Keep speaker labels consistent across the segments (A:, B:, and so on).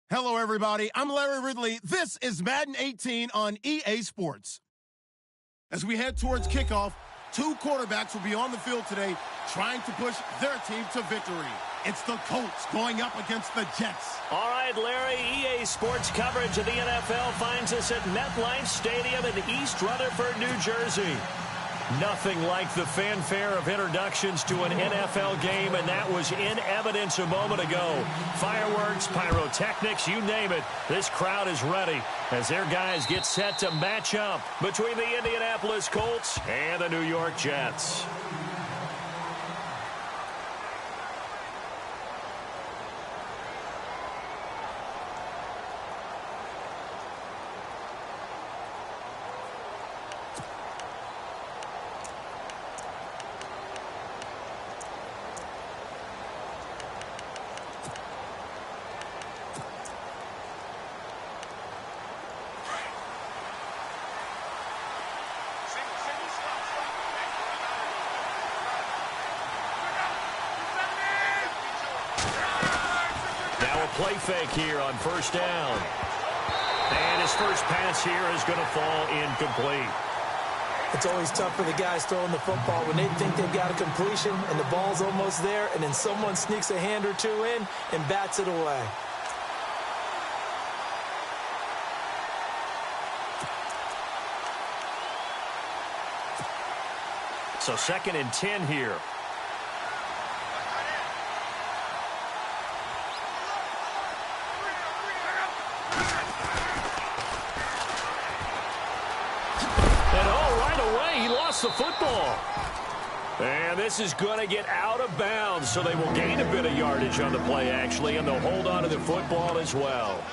A: Hello, everybody. I'm Larry Ridley. This is Madden 18 on EA Sports. As we head towards kickoff, two quarterbacks will be on the field today trying to push their team to victory. It's the Colts going up against the Jets.
B: All right, Larry, EA Sports coverage of the NFL finds us at MetLife Stadium in East Rutherford, New Jersey. Nothing like the fanfare of introductions to an NFL game, and that was in evidence a moment ago. Fireworks, pyrotechnics, you name it. This crowd is ready as their guys get set to match up between the Indianapolis Colts and the New York Jets. Play fake here on first down. And his first pass here is going to fall incomplete.
C: It's always tough for the guys throwing the football when they think they've got a completion and the ball's almost there, and then someone sneaks a hand or two in and bats it away.
B: So 2nd and 10 here. The football. And this is going to get out of bounds, so they will gain a bit of yardage on the play, actually, and they'll hold on to the football as well.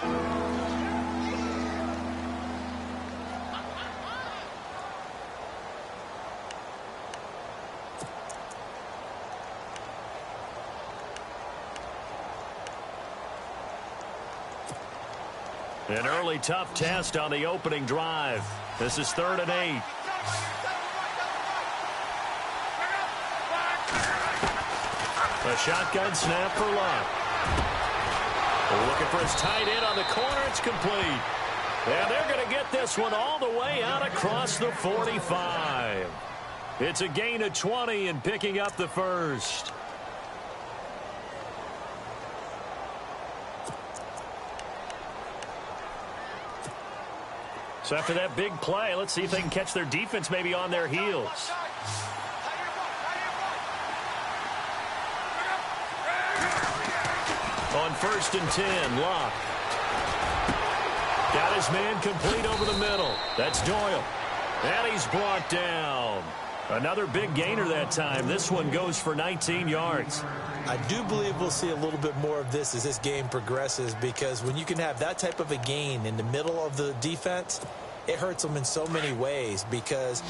B: An early tough test on the opening drive. This is 3rd and 8. A shotgun snap for Luck. Looking for his tight end on the corner. It's complete. And they're going to get this one all the way out across the 45. It's a gain of 20 and picking up the first. So after that big play, let's see if they can catch their defense maybe on their heels. On 1st and 10, Locke. Got his man complete over the middle. That's Doyle. And he's brought down. Another big gainer that time. This one goes for 19 yards.
C: I do believe we'll see a little bit more of this as this game progresses, because when you can have that type of a gain in the middle of the defense, it hurts them in so many ways, because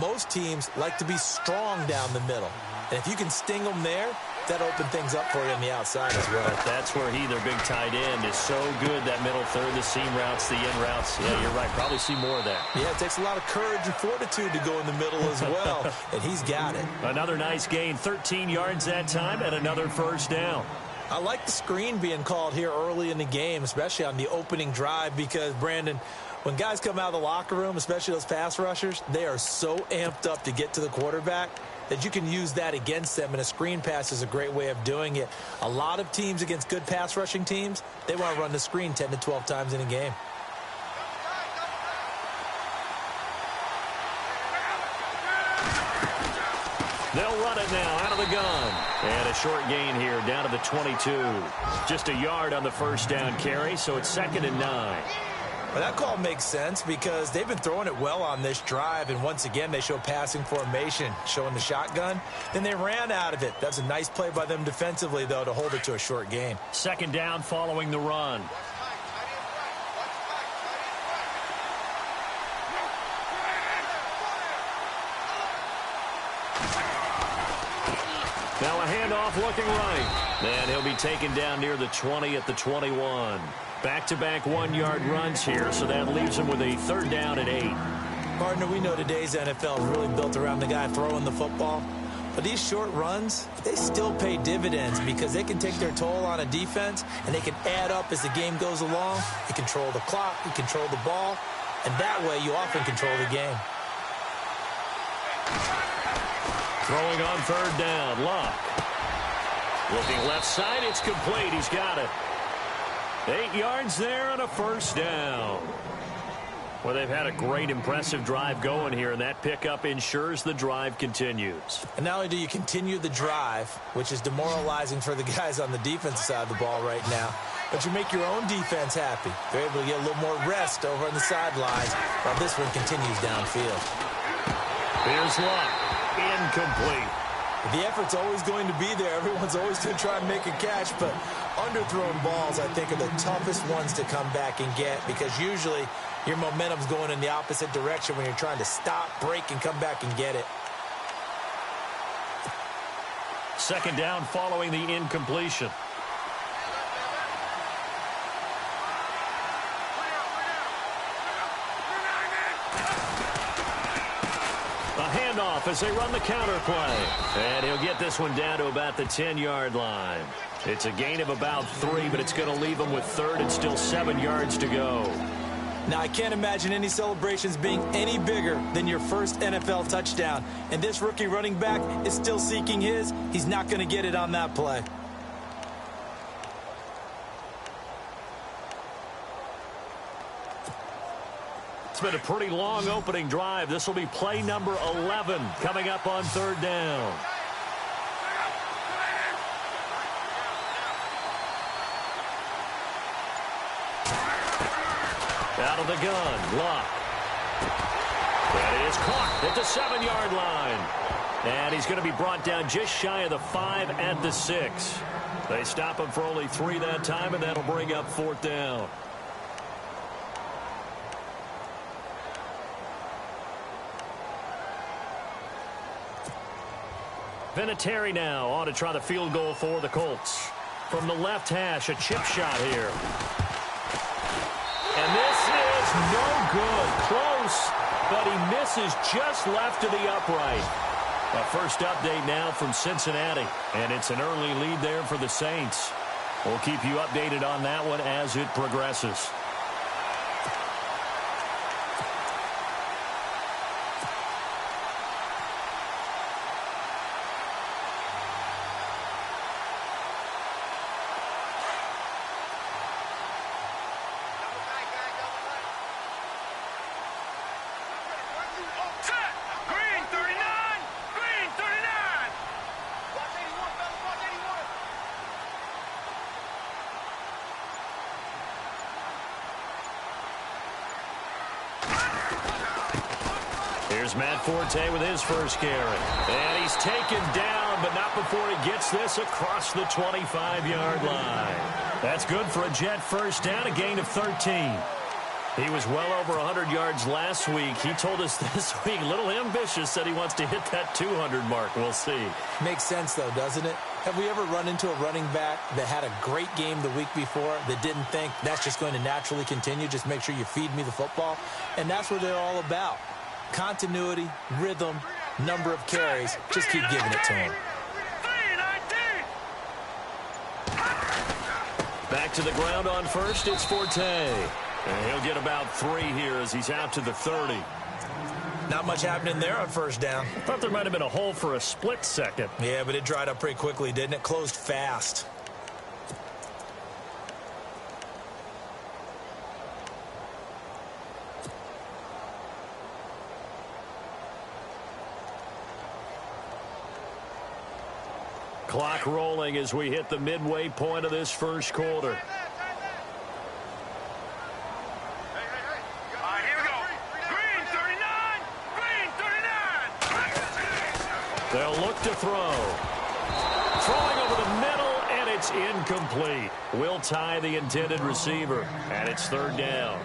C: most teams like to be strong down the middle. And if you can sting them there, that open things up for you on the outside as well.
B: That's where their big tight end, is so good. That middle third, the seam routes, the in routes. Yeah, you're right. Probably see more of that.
C: Yeah, it takes a lot of courage and fortitude to go in the middle as well, and he's got it.
B: Another nice gain, 13 yards that time, and another first down.
C: I like the screen being called here early in the game, especially on the opening drive, because, Brandon, when guys come out of the locker room, especially those pass rushers, they are so amped up to get to the quarterback that you can use that against them, and a screen pass is a great way of doing it. A lot of teams against good pass rushing teams, they want to run the screen 10 to 12 times in a game.
B: They'll run it now out of the gun. And a short gain here down to the 22. Just a yard on the first down carry, so it's 2nd and 9.
C: Well, that call makes sense because they've been throwing it well on this drive, and once again they show passing formation, showing the shotgun. Then they ran out of it. That's a nice play by them defensively, though, to hold it to a short gain.
B: 2nd down following the run. Now a handoff looking right. And he'll be taken down near the 20 at the 21. Back-to-back 1-yard runs here, so that leaves him with a 3rd down and 8.
C: Partner, we know today's NFL is really built around the guy throwing the football. But these short runs, they still pay dividends because they can take their toll on a defense, and they can add up as the game goes along. You control the clock, you control the ball, and that way you often control the game.
B: Throwing on third down, Luck. Looking left side, it's complete. He's got it. 8 yards there and a first down. Well, they've had a great, impressive drive going here, and that pickup ensures the drive continues.
C: And not only do you continue the drive, which is demoralizing for the guys on the defensive side of the ball right now, but you make your own defense happy. They're able to get a little more rest over on the sidelines while this one continues downfield.
B: Here's Luck. Incomplete.
C: The effort's always going to be there. Everyone's always going to try and make a catch, but underthrown balls, I think, are the toughest ones to come back and get because usually your momentum's going in the opposite direction when you're trying to stop, break, and come back and get it.
B: Second down following the incompletion. A handoff as they run the counter play. And he'll get this one down to about the 10-yard line. It's a gain of about 3, but it's going to leave him with third and still 7 yards to go.
C: Now, I can't imagine any celebrations being any bigger than your first NFL touchdown. And this rookie running back is still seeking his. He's not going to get it on that play.
B: It's been a pretty long opening drive. This will be play number 11 coming up on third down. Out of the gun, Luck. That is caught at the 7-yard line. And he's going to be brought down just shy of the 5 at the 6. They stop him for only 3 that time, and that'll bring up fourth down. Vinatieri now on to try the field goal for the Colts. From the left hash, a chip shot here. And this is no good. Close, but he misses just left to the upright. A first update now from Cincinnati, and it's an early lead there for the Saints. We'll keep you updated on that one as it progresses. Here's Matt Forte with his first carry. And he's taken down, but not before he gets this across the 25-yard line. That's good for a Jet first down, a gain of 13. He was well over 100 yards last week. He told us this week, a little ambitious, said he wants to hit that 200 mark. We'll see.
C: Makes sense, though, doesn't it? Have we ever run into a running back that had a great game the week before that didn't think that's just going to naturally continue? Just make sure you feed me the football. And that's what they're all about. Continuity, rhythm, number of carries. Just keep giving it to him.
B: Back to the ground on first, it's Forte. And he'll get about 3 here as he's out to the 30.
C: Not much happening there on first down.
B: I thought there might have been a hole for a split second.
C: Yeah, but it dried up pretty quickly, didn't it? Closed fast.
B: Clock rolling as we hit the midway point of this first quarter. They'll look to throw. Throwing over the middle, and it's incomplete. Will tie the intended receiver, and it's third down.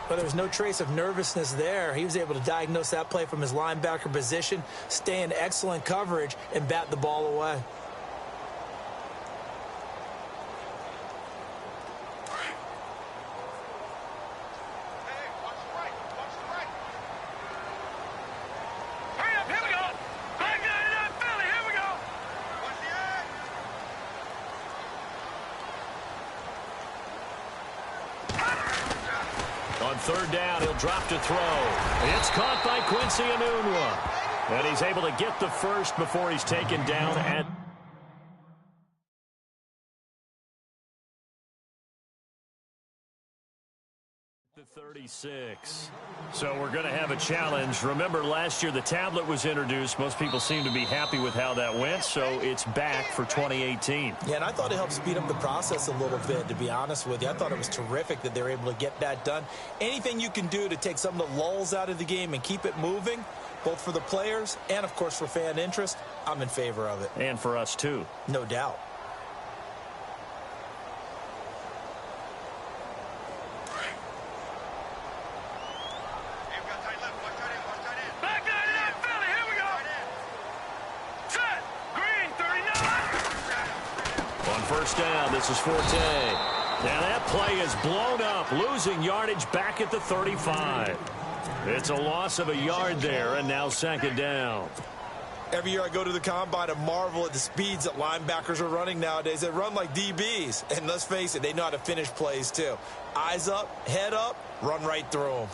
C: But there was no trace of nervousness there. He was able to diagnose that play from his linebacker position, stay in excellent coverage, and bat the ball away.
B: On third down, he'll drop to throw. It's caught by Quincy Enunwa. And he's able to get the first before he's taken down at the 36. So we're going to have a challenge. Remember, last year the tablet was introduced. Most people seem to be happy with how that went, so it's back for 2018.
C: Yeah, and I thought it helped speed up the process a little bit, to be honest with you. I thought it was terrific that they were able to get that done. Anything you can do to take some of the lulls out of the game and keep it moving, both for the players and, of course, for fan interest, I'm in favor of it.
B: And for us, too.
C: No doubt.
B: First down, this is Forte. Now that play is blown up, losing yardage back at the 35. It's a loss of a yard there, and now second down.
C: Every year I go to the combine and marvel at the speeds that linebackers are running nowadays. They run like DBs, and let's face it, they know how to finish plays too. Eyes up, head up, run right through them.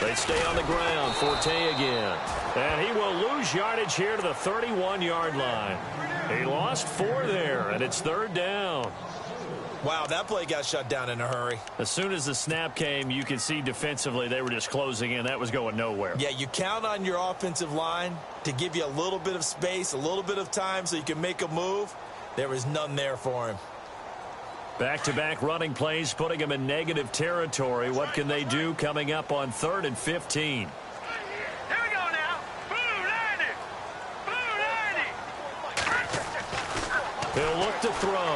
B: They stay on the ground. Forte again. And he will lose yardage here to the 31-yard line. He lost 4 there, and it's third down.
C: Wow, that play got shut down in a hurry.
B: As soon as the snap came, you could see defensively they were just closing in. That was going nowhere.
C: Yeah, you count on your offensive line to give you a little bit of space, a little bit of time so you can make a move. There was none there for him.
B: Back-to-back running plays, putting them in negative territory. What can they do coming up on 3rd and 15?
D: Here we go now. Blue 90. Blue 90.
B: He'll look to throw.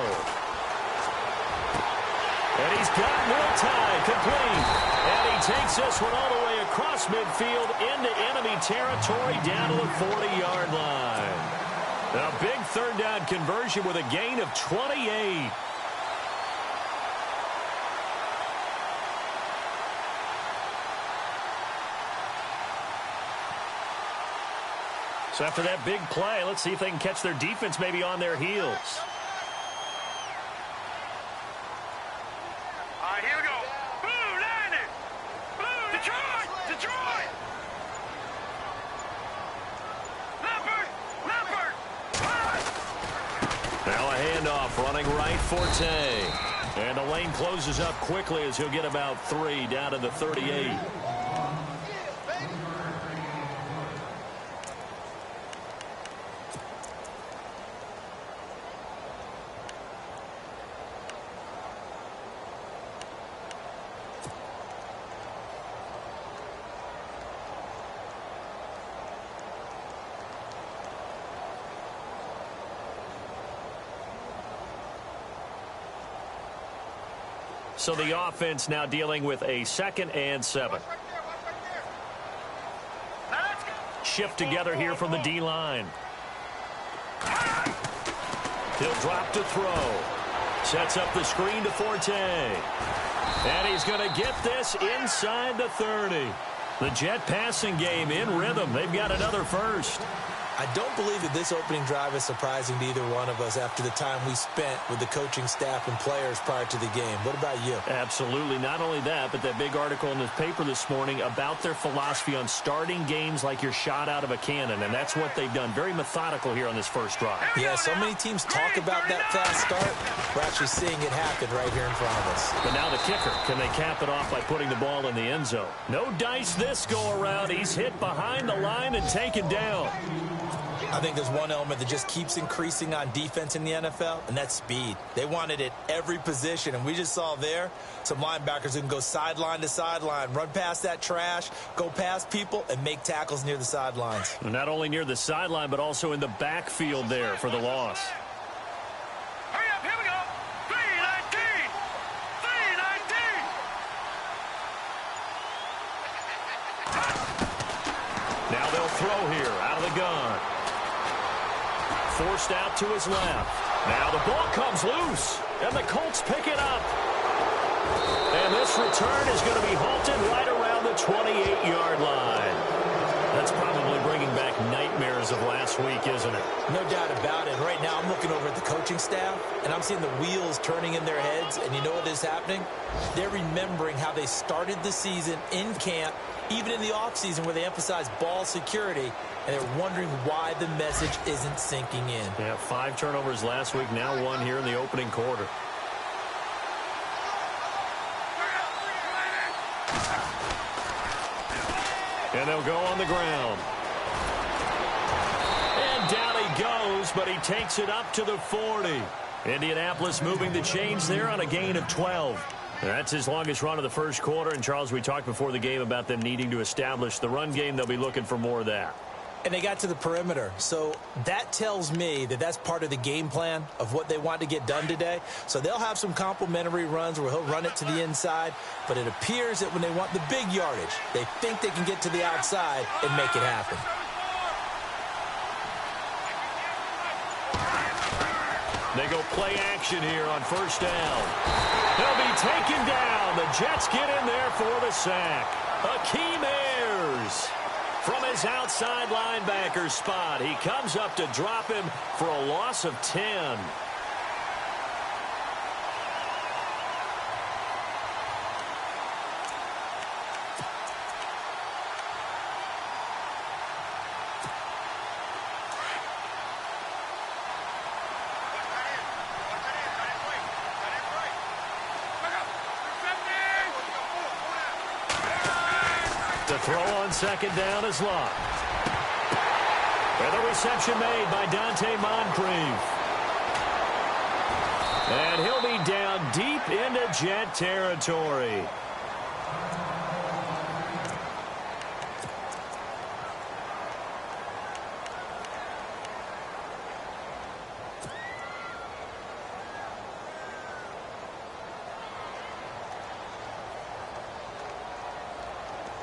B: And he's got more time. Complete. And he takes this one all the way across midfield into enemy territory down to the 40-yard line. A big third down conversion with a gain of 28. So after that big play, let's see if they can catch their defense maybe on their heels.
D: All right, here we go. Blue 90. Blue Detroit. Detroit. Leopard.
B: Now a handoff running right, Forte. And the lane closes up quickly as he'll get about 3 down to the 38. So the offense now dealing with a 2nd and 7. Shift together here from the D-line. He'll drop to throw. Sets up the screen to Forte. And he's going to get this inside the 30. The Jet passing game in rhythm. They've got another first.
C: I don't believe that this opening drive is surprising to either one of us after the time we spent with the coaching staff and players prior to the game. What about you?
B: Absolutely. Not only that, but that big article in the paper this morning about their philosophy on starting games like you're shot out of a cannon, and that's what they've done. Very methodical here on this first drive.
C: Yeah, so many teams talk about that fast start. We're actually seeing it happen right here in front of us.
B: But now the kicker. Can they cap it off by putting the ball in the end zone? No dice this go around. He's hit behind the line and taken down.
C: I think there's one element that just keeps increasing on defense in the NFL, and that's speed. They want it at every position, and we just saw there some linebackers who can go sideline to sideline, run past that trash, go past people, and make tackles near the sidelines.
B: Not only near the sideline, but also in the backfield there for the loss.
D: Hurry up, here we go. 319. 319.
B: Now they'll throw here out of the gun. Forced out to his left. Now the ball comes loose, and the Colts pick it up. And this return is going to be halted right around the 28-yard line. That's probably bringing back like nightmares of last week, isn't it?
C: No doubt about it. Right now I'm looking over at the coaching staff, and I'm seeing the wheels turning in their heads, and you know what is happening? They're remembering how they started the season in camp, even in the offseason where they emphasized ball security, and they're wondering why the message isn't sinking in.
B: Yeah, 5 turnovers last week, now 1 here in the opening quarter. And they'll go on the ground. And down he goes, but he takes it up to the 40. Indianapolis moving the chains there on a gain of 12. That's his longest run of the first quarter. And, Charles, we talked before the game about them needing to establish the run game. They'll be looking for more of that.
C: And they got to the perimeter. So that tells me that that's part of the game plan of what they want to get done today. So they'll have some complimentary runs where he'll run it to the inside. But it appears that when they want the big yardage, they think they can get to the outside and make it happen.
B: They go play action here on first down. They'll be taken down. The Jets get in there for the sack. Akeem Ayers from his outside linebacker spot. He comes up to drop him for a loss of 10. The throw on second down is locked. And the reception made by Dante Moncrief. And he'll be down deep into Jet territory.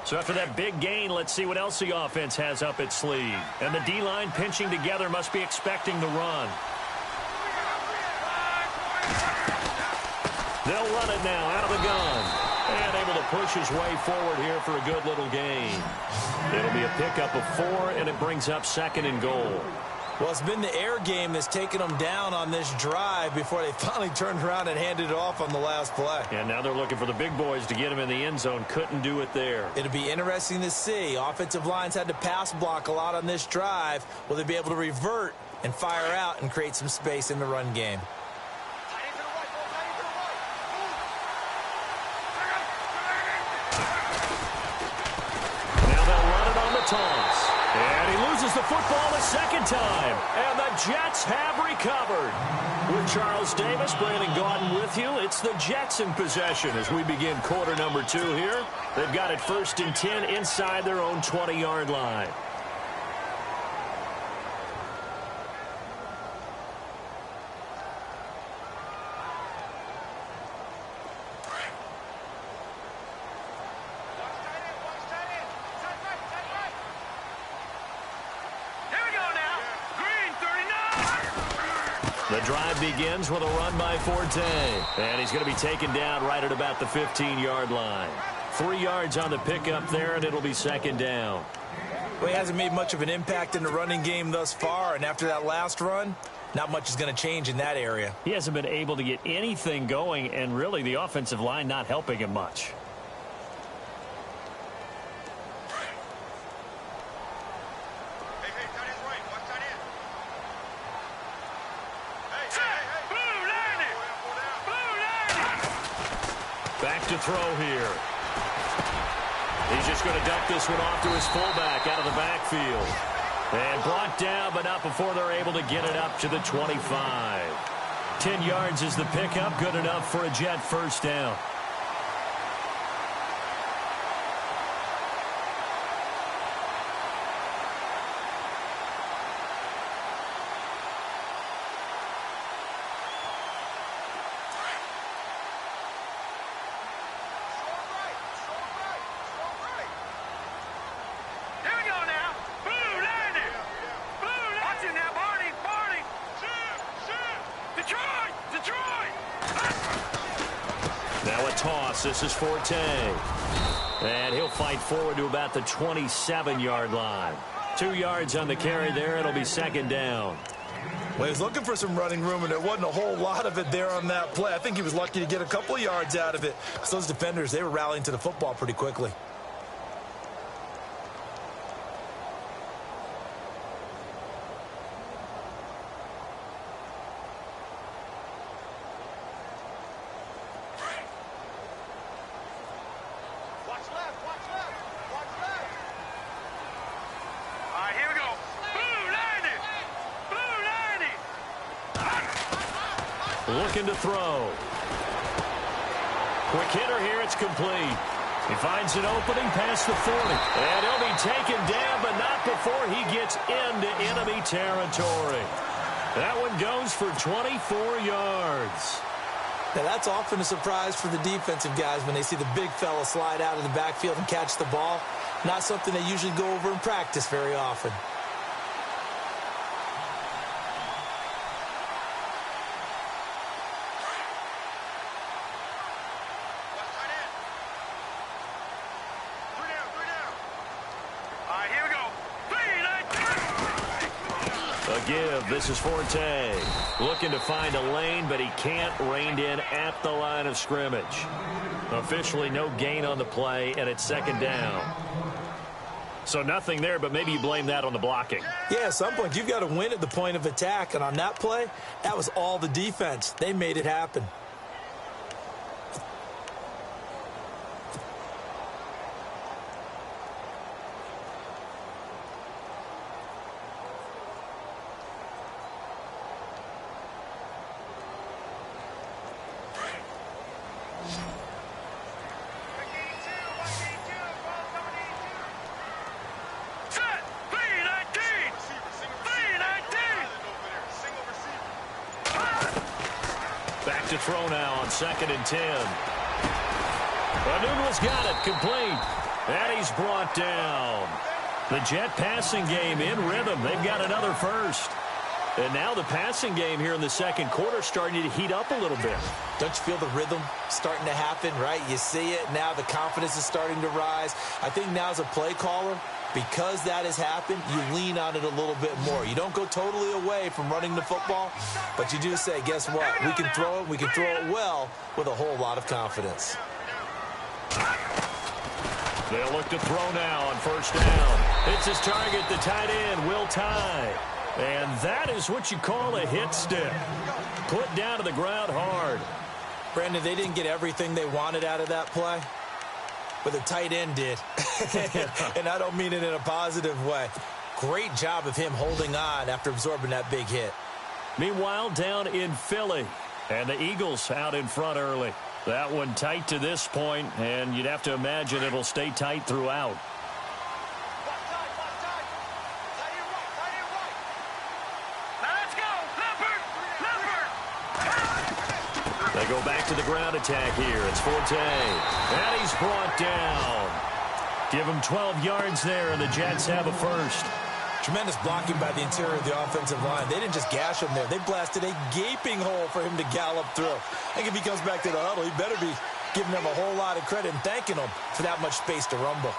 B: So after that big gain, let's see what else the offense has up its sleeve. And the D-line pinching together must be expecting the run. They'll run it now out of the gun. And able to push his way forward here for a good little gain. It'll be a pickup of 4, and it brings up 2nd and goal.
C: Well, it's been the air game that's taken them down on this drive before they finally turned around and handed it off on the last play.
B: And now they're looking for the big boys to get him in the end zone. Couldn't do it there.
C: It'll be interesting to see. Offensive lines had to pass block a lot on this drive. Will they be able to revert and fire out and create some space in the run game?
B: Now they'll run it on the toss. And he loses the football a second time. And the Jets have recovered. With Charles Davis, Brandon Gaudin with you. It's the Jets in possession as we begin quarter number 2 here. They've got it 1st and 10 inside their own 20-yard line. The drive begins with a run by Forte. And he's going to be taken down right at about the 15-yard line. 3 yards on the pickup there, and it'll be 2nd down.
C: Well, he hasn't made much of an impact in the running game thus far, and after that last run, not much is going to change in that area.
B: He hasn't been able to get anything going, and really the offensive line not helping him much. Back to throw here. He's just going to dump this one off to his fullback out of the backfield. And brought down, but not before they're able to get it up to the 25. 10 yards is the pickup. Good enough for a Jet first down. This is Forte. And he'll fight forward to about the 27-yard line. 2 yards on the carry there. It'll be second down.
C: Well, he was looking for some running room, and there wasn't a whole lot of it there on that play. I think he was lucky to get a couple of yards out of it. So those defenders, they were rallying to the football pretty quickly.
B: Looking to throw. Quick hitter here. It's complete. He finds an opening past the 40. And he'll be taken down, but not before he gets into enemy territory. That one goes for 24 yards.
C: Now, that's often a surprise for the defensive guys when they see the big fella slide out of the backfield and catch the ball. Not something they usually go over in practice very often.
B: Give. This is Forte. Looking to find a lane, but he can't rein in at the line of scrimmage. Officially no gain on the play, and it's second down. So nothing there, but maybe you blame that on the blocking.
C: Yeah, at some point you've got to win at the point of attack, and on that play, that was all the defense. They made it happen.
B: To throw now on 2nd and 10. Newell's got it complete. And he's brought down. The Jet passing game in rhythm. They've got another first. And now the passing game here in the second quarter starting to heat up a little bit.
C: Don't you feel the rhythm starting to happen, right? You see it. Now the confidence is starting to rise. I think now as a play caller, because that has happened, you lean on it a little bit more. You don't go totally away from running the football, but you do say, guess what? We can throw it. We can throw it well with a whole lot of confidence.
B: They'll look to throw now on first down. It's his target, the tight end, Will Tye. And that is what you call a hit stick. Put down to the ground hard.
C: Brandon, they didn't get everything they wanted out of that play, but the tight end did. And I don't mean it in a positive way. Great job of him holding on after absorbing that big hit.
B: Meanwhile, down in Philly, and the Eagles out in front early. That one tight to this point, and you'd have to imagine it'll stay tight throughout. They go back to the ground attack here. It's Forte. And he's brought down. Give him 12 yards there, and the Jets have a first.
C: Tremendous blocking by the interior of the offensive line. They didn't just gash him there. They blasted a gaping hole for him to gallop through. I think if he comes back to the huddle, he better be giving them a whole lot of credit and thanking them for that much space to rumble.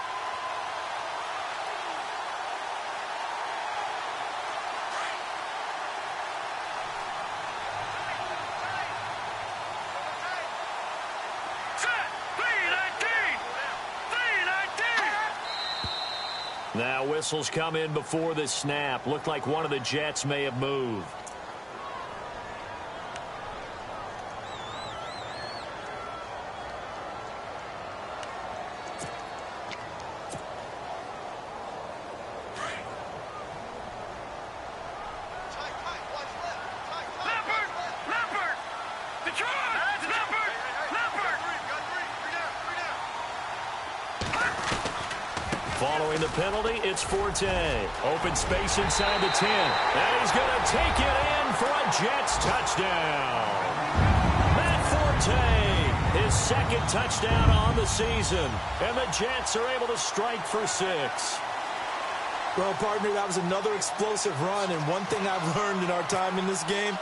B: Now whistles come in before the snap. Looked like one of the Jets may have moved. Following the penalty, it's Forte. Open space inside the 10. And he's going to take it in for a Jets touchdown. Matt Forte, his second touchdown on the season. And the Jets are able to strike for 6.
C: Well, partner, that was another explosive run, and one thing I've learned in our time in this game,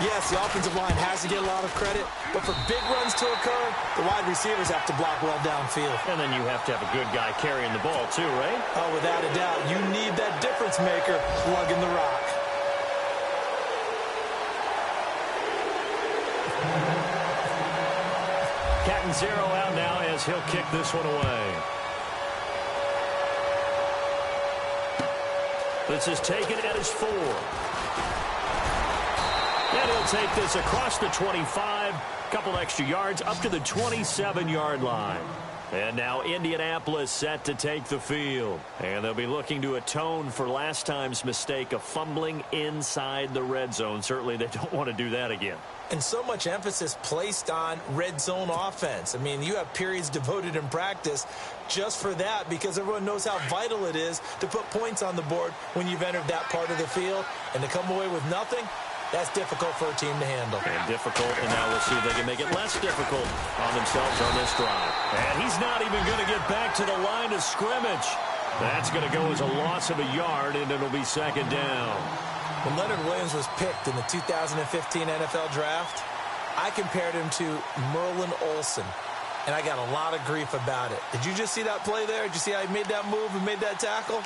C: yes, the offensive line has to get a lot of credit, but for big runs to occur, the wide receivers have to block well downfield.
B: And then you have to have a good guy carrying the ball too, right?
C: Oh, without a doubt. You need that difference maker lugging the rock.
B: Cat and zero out now as he'll kick this one away. This is taken at his 4. And he'll take this across the 25. Couple extra yards up to the 27-yard line. And now Indianapolis set to take the field. And they'll be looking to atone for last time's mistake of fumbling inside the red zone. Certainly they don't want to do that again.
C: And so much emphasis placed on red zone offense. I mean, you have periods devoted in practice just for that because everyone knows how vital it is to put points on the board when you've entered that part of the field. And to come away with nothing, that's difficult for a team to handle.
B: And difficult, and now we'll see if they can make it less difficult on themselves on this drive. And he's not even going to get back to the line of scrimmage. That's going to go as a loss of a yard, and it'll be second down.
C: When Leonard Williams was picked in the 2015 NFL Draft, I compared him to Merlin Olsen, and I got a lot of grief about it. Did you just see that play there? Did you see how he made that move and made that tackle?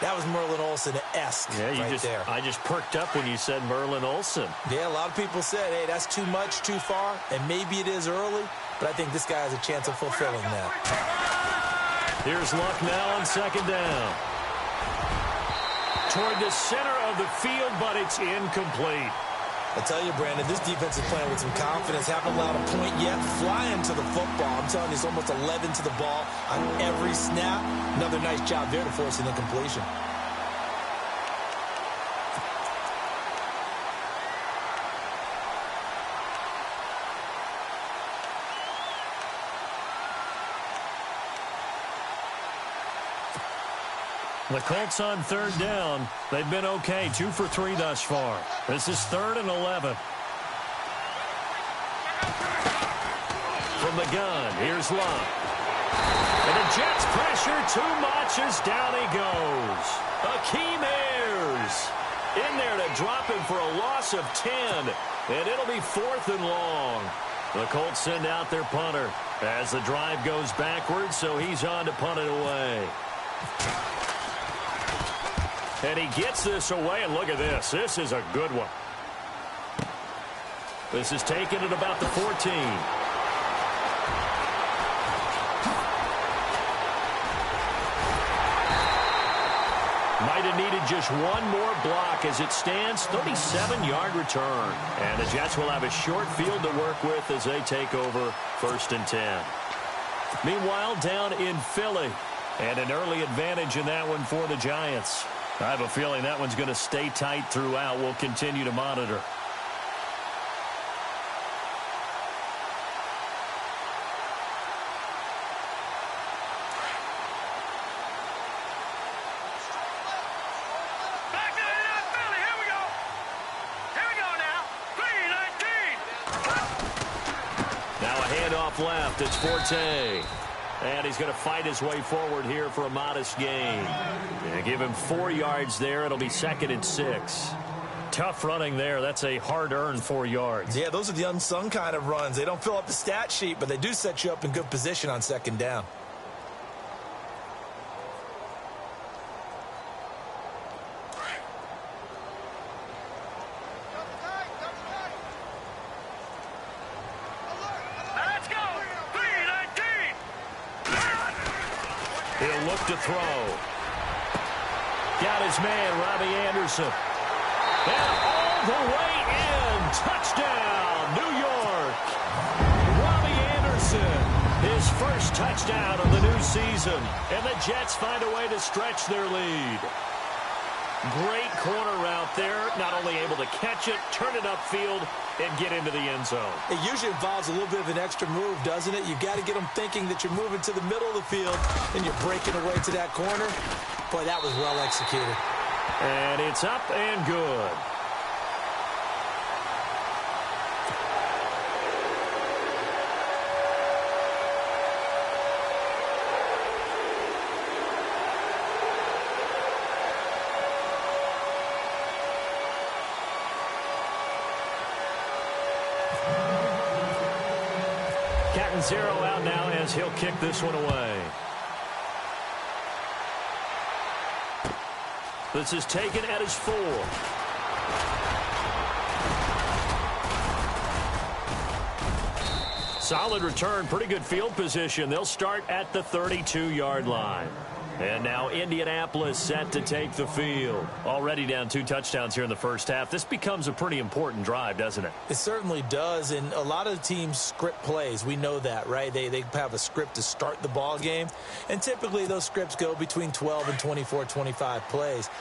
C: That was Merlin Olsen-esque there.
B: I just perked up when you said Merlin Olsen.
C: Yeah, a lot of people said, hey, that's too much, too far, and maybe it is early, but I think this guy has a chance of fulfilling that.
B: Here's Luck now on second down. Toward the center of the field, but it's incomplete.
C: I tell you, Brandon, this defense is playing with some confidence. Haven't allowed a point yet. Flying to the football. I'm telling you, it's almost 11 to the ball on every snap. Another nice job there to force an incompletion.
B: The Colts on third down. They've been okay, 2 for 3 thus far. This is 3rd and 11. From the gun, here's Luck. And the Jets pressure too much as down he goes. Akeem Ayers in there to drop him for a loss of 10. And it'll be 4th and long. The Colts send out their punter as the drive goes backwards, so he's on to punt it away. And he gets this away, and look at this. This is a good one. This is taken at about the 14. Might have needed just one more block as it stands. 37-yard return. And the Jets will have a short field to work with as they take over 1st and 10. Meanwhile, down in Philly. And an early advantage in that one for the Giants. I have a feeling that one's going to stay tight throughout. We'll continue to monitor.
D: Back to the Philly. Here we go. Here we go now. 3-19.
B: Now a handoff left. It's Forte. And he's going to fight his way forward here for a modest gain. Yeah, give him 4 yards there. It'll be 2nd and 6. Tough running there. That's a hard-earned 4 yards.
C: Yeah, those are the unsung kind of runs. They don't fill up the stat sheet, but they do set you up in good position on 2nd down.
D: Let's go. 3-19.
B: He'll look to throw. Got his man, Robbie Anderson. And all the way in. Touchdown, New York. Robbie Anderson, his first touchdown of the new season. And the Jets find a way to stretch their lead. Great corner route there. Not only able to catch it, turn it upfield, and get into the end zone.
C: It usually involves a little bit of an extra move, doesn't it? You've got to get them thinking that you're moving to the middle of the field and you're breaking away to that corner. Boy, that was well executed.
B: And it's up and good. Counting 0 out now as he'll kick this one away. This is taken at his 4. Solid return, pretty good field position. They'll start at the 32-yard line. And now Indianapolis set to take the field. Already down 2 touchdowns here in the first half. This becomes a pretty important drive, doesn't it?
C: It certainly does, and a lot of teams script plays. We know that, right? They have a script to start the ball game, and typically those scripts go between 12 and 24, 25 plays.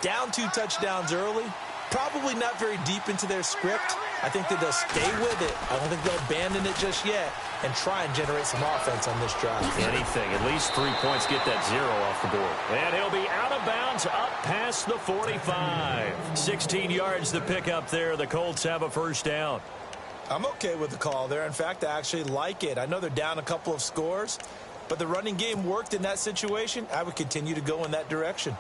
C: Down 2 touchdowns early, probably not very deep into their script. I think that they'll stay with it. I don't think they'll abandon it just yet and try and generate some offense on this drive.
B: Anything. At least 3 points, get that 0 off the board. And he'll be out of bounds up past the 45. 16 yards to pick up there. The Colts have a first down.
C: I'm okay with the call there. In fact, I actually like it. I know they're down a couple of scores, but the running game worked in that situation. I would continue to go in that direction.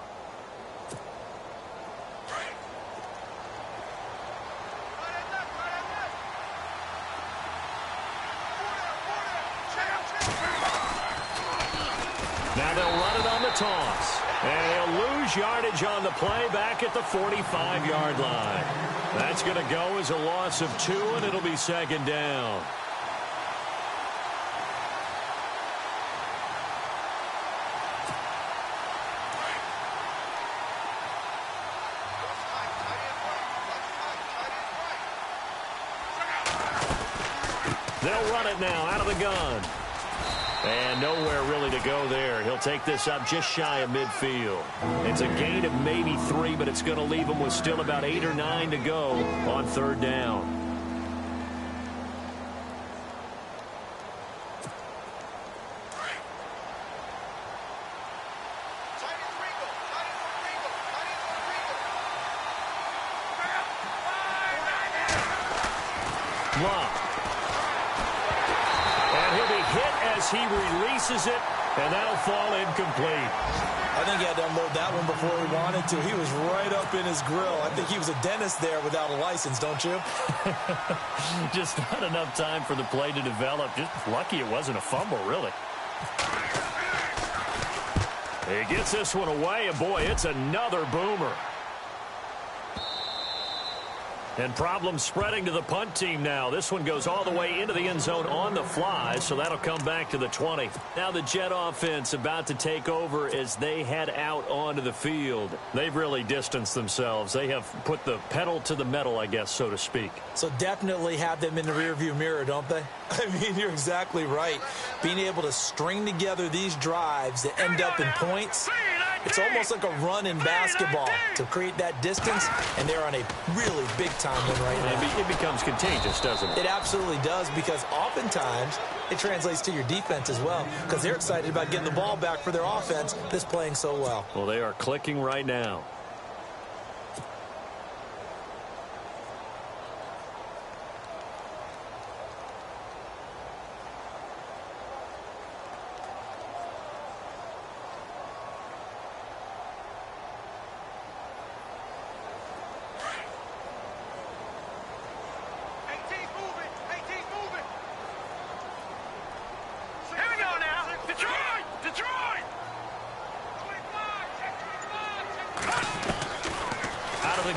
B: Now they'll run it on the toss. And he'll lose yardage on the play back at the 45-yard line. That's going to go as a loss of 2, and it'll be second down. They'll run it now out of the gun. And nowhere really to go there. He'll take this up just shy of midfield. It's a gain of maybe 3, but it's going to leave him with still about 8 or 9 to go on third down. He releases it, and that'll fall incomplete.
C: I think he had to unload that one before he wanted to. He was right up in his grill. I think he was a dentist there without a license, don't you?
B: Just not enough time for the play to develop. Just lucky it wasn't a fumble, really. He gets this one away, and boy, it's another boomer. And problems spreading to the punt team now. This one goes all the way into the end zone on the fly, so that'll come back to the 20. Now the Jet offense about to take over as they head out onto the field. They've really distanced themselves. They have put the pedal to the metal, I guess, so to speak.
C: So definitely have them in the rearview mirror, don't they? I mean, you're exactly right. Being able to string together these drives that end up in points, it's almost like a run in basketball to create that distance, and they're on a really big-time win right now.
B: It becomes contagious, doesn't it?
C: It absolutely does, because oftentimes it translates to your defense as well, because they're excited about getting the ball back for their offense that's playing so well.
B: Well, they are clicking right now.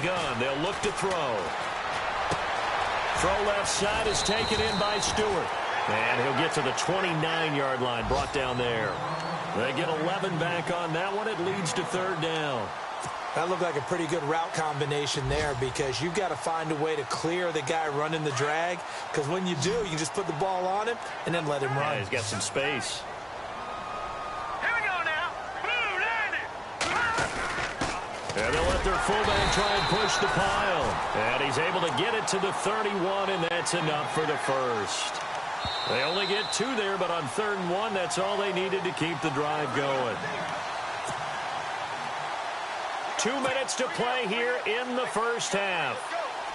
B: Gun. They'll look to throw. Throw left side is taken in by Stewart. And he'll get to the 29-yard line, brought down there. They get 11 back on that one. It leads to third down.
C: That looked like a pretty good route combination there, because you've got to find a way to clear the guy running the drag, because when you do, you can just put the ball on him and then let him run.
B: Yeah, he's got some space. And they'll let their fullback try and push the pile. And he's able to get it to the 31, and that's enough for the first. They only get 2 there, but on 3rd and 1, that's all they needed to keep the drive going. 2 minutes to play here in the first half.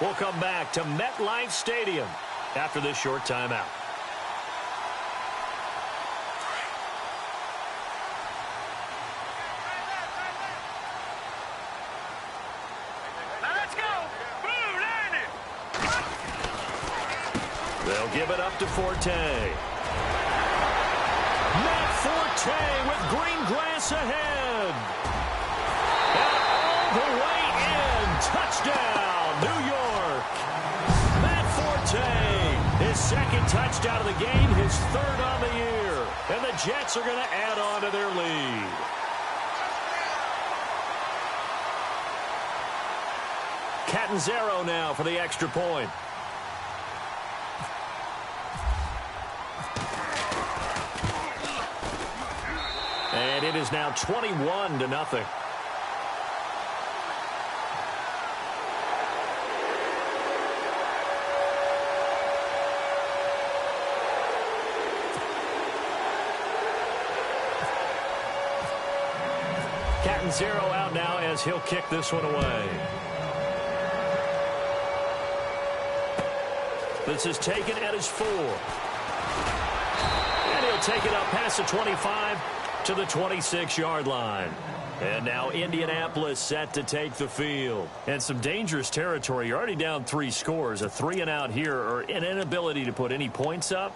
B: We'll come back to MetLife Stadium after this short timeout. They'll They'll give it up to Forte. Matt Forte with green grass ahead. And all the way in. Touchdown, New York. Matt Forte, his second touchdown of the game, his third on the year. And the Jets are going to add on to their lead. Catanzaro now for the extra point. And it is now 21-0. Catanzaro out now as he'll kick this one away. This is taken at his 4. And he'll take it up past the 25 to the 26-yard line. And now Indianapolis set to take the field. And some dangerous territory. You're already down 3 scores. A 3-and-out here or an inability to put any points up.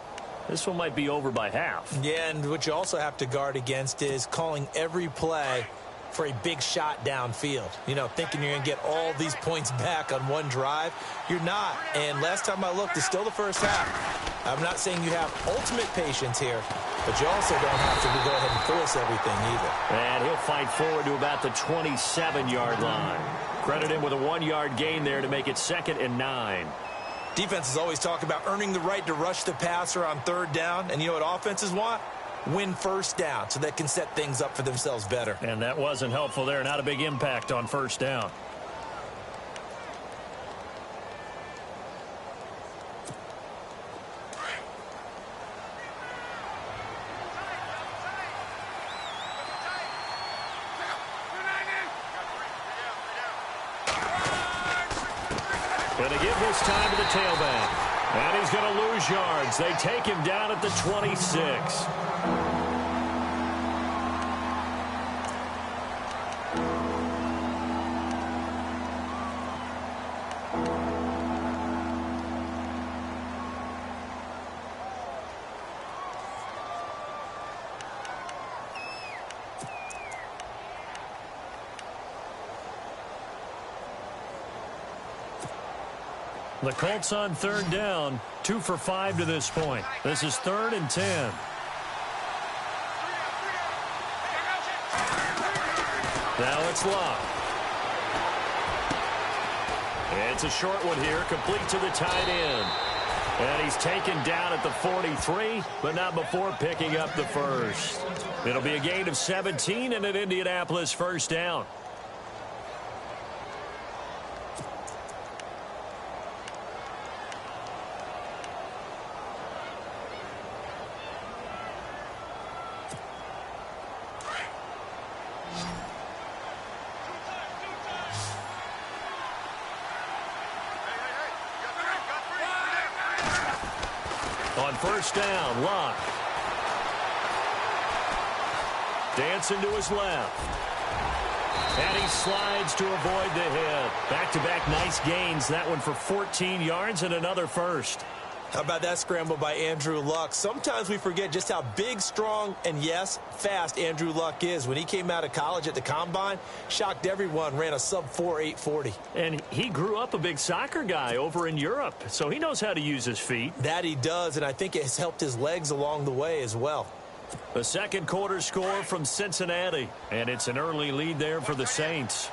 B: This one might be over by half.
C: Yeah, and what you also have to guard against is calling every play for a big shot downfield. You know, thinking you're going to get all these points back on one drive. You're not. And last time I looked, it's still the first half. I'm not saying you have ultimate patience here, but you also don't have to go ahead and force everything either.
B: And he'll fight forward to about the 27-yard line. Credit him with a 1-yard gain there to make it 2nd and 9.
C: Defenses always talk about earning the right to rush the passer on 3rd down. And you know what offenses want? Win 1st down so they can set things up for themselves better.
B: And that wasn't helpful there. Not a big impact on 1st down. Going to give this time to the tailback. And he's going to lose yards. They take him down at the 26. The Colts on 3rd down, 2 for 5 to this point. This is 3rd and 10. Now it's Locke. It's a short one here, complete to the tight end. And he's taken down at the 43, but not before picking up the first. It'll be a gain of 17 and an Indianapolis 1st down. On 1st down, Locke. Dancing to his left. And he slides to avoid the hit. Back-to-back nice gains. That one for 14 yards and another first.
C: How about that scramble by Andrew Luck? Sometimes we forget just how big, strong, and yes, fast Andrew Luck is. When he came out of college at the Combine, shocked everyone, ran a sub-4 840.
B: And he grew up a big soccer guy over in Europe, so he knows how to use his feet.
C: That he does, and I think it has helped his legs along the way as well.
B: The 2nd quarter score from Cincinnati, and it's an early lead there for the Saints.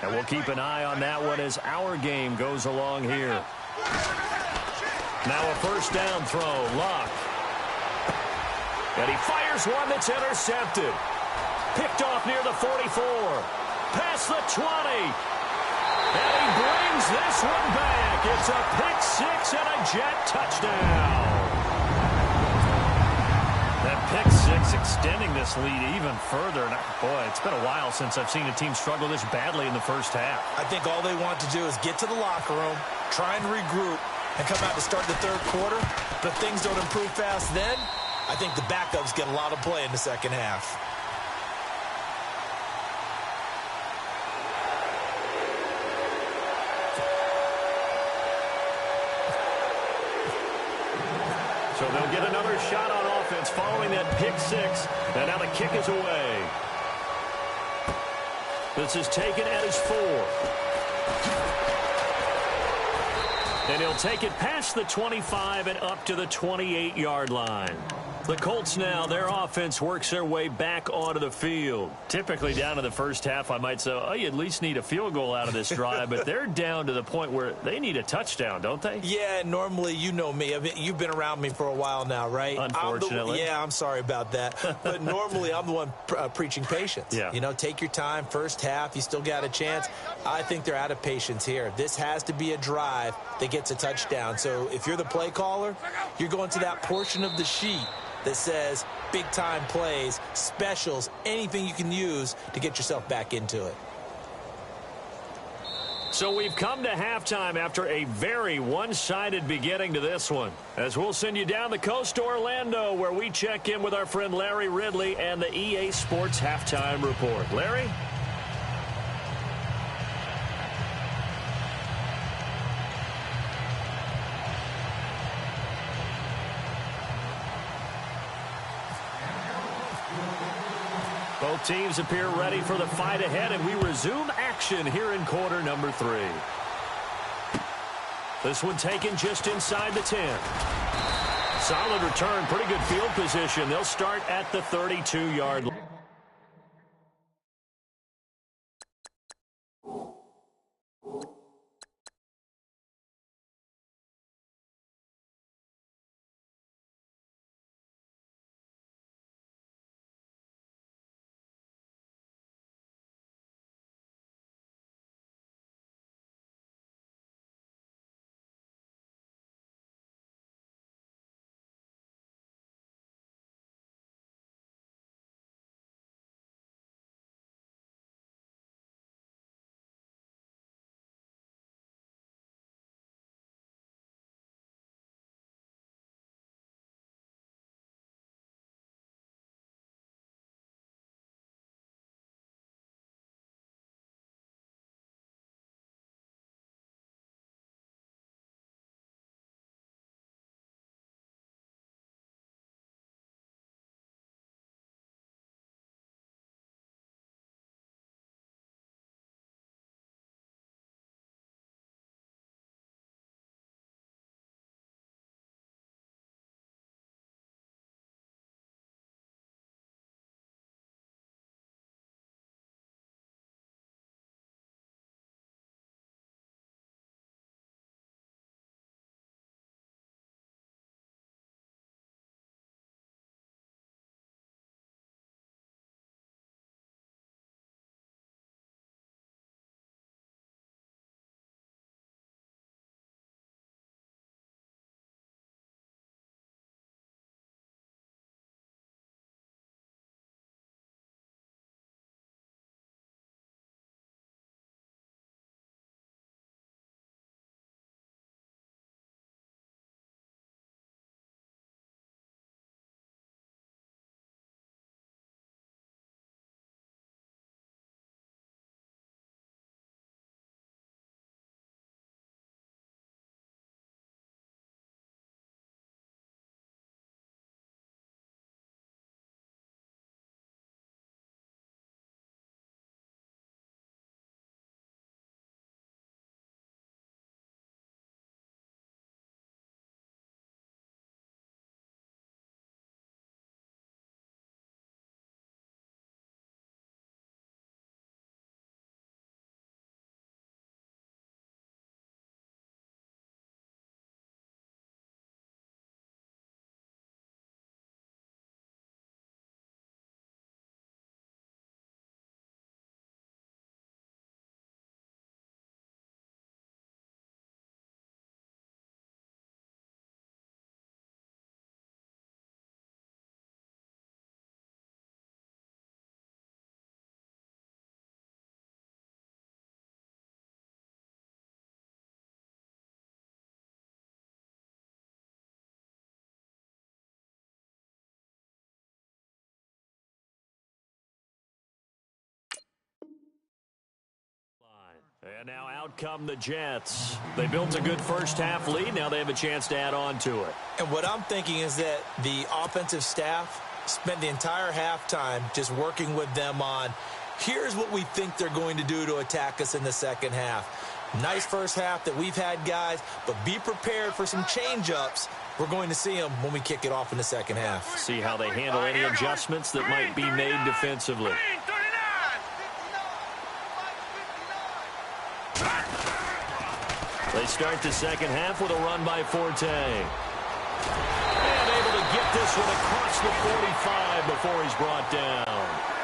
B: And we'll keep an eye on that one as our game goes along here. Now a 1st down throw, Locke. And he fires one that's intercepted. Picked off near the 44. Past the 20. And he brings this one back. It's a pick 6 and a Jet touchdown. That pick 6 extending this lead even further. And boy, it's been a while since I've seen a team struggle this badly in the 1st half.
C: I think all they want to do is get to the locker room, try and regroup, and come out to start the 3rd quarter. But if things don't improve fast then, I think the backups get a lot of play in the 2nd half.
B: shot on offense following that pick six. And now the kick is away. This is taken at his 4. And he'll take it past the 25 and up to the 28-yard line. The Colts now, their offense works their way back onto the field. Typically down to the first half, I might say, oh, you at least need a field goal out of this drive. But they're down to the point where they need a touchdown, don't they?
C: Yeah, normally, you know me. I mean, you've been around me for a while now, right?
B: Unfortunately.
C: I'm sorry about that. But normally, I'm the one preaching patience.
B: Yeah.
C: You know, take your time. First half, you still got a chance. I think they're out of patience here. This has to be a drive that gets a touchdown. So if you're the play caller, you're going to that portion of the sheet that says big-time plays, specials, anything you can use to get yourself back into it.
B: So we've come to halftime after a very one-sided beginning to this one. As we'll send you down the coast to Orlando, where we check in with our friend Larry Ridley and the EA Sports Halftime Report. Larry? Both teams appear ready for the fight ahead, and we resume action here in quarter number 3. This one taken just inside the 10. Solid return, pretty good field position. They'll start at the 32-yard line. And now out come the Jets. They built a good first-half lead. Now they have a chance to add on to it.
C: And what I'm thinking is that the offensive staff spent the entire halftime just working with them on, here's what we think they're going to do to attack us in the second half. Nice first half that we've had, guys, but be prepared for some change-ups. We're going to see them when we kick it off in the second half.
B: See how they handle any adjustments that might be made defensively. They start the second half with a run by Forte. And able to get this one across the 45 before he's brought down.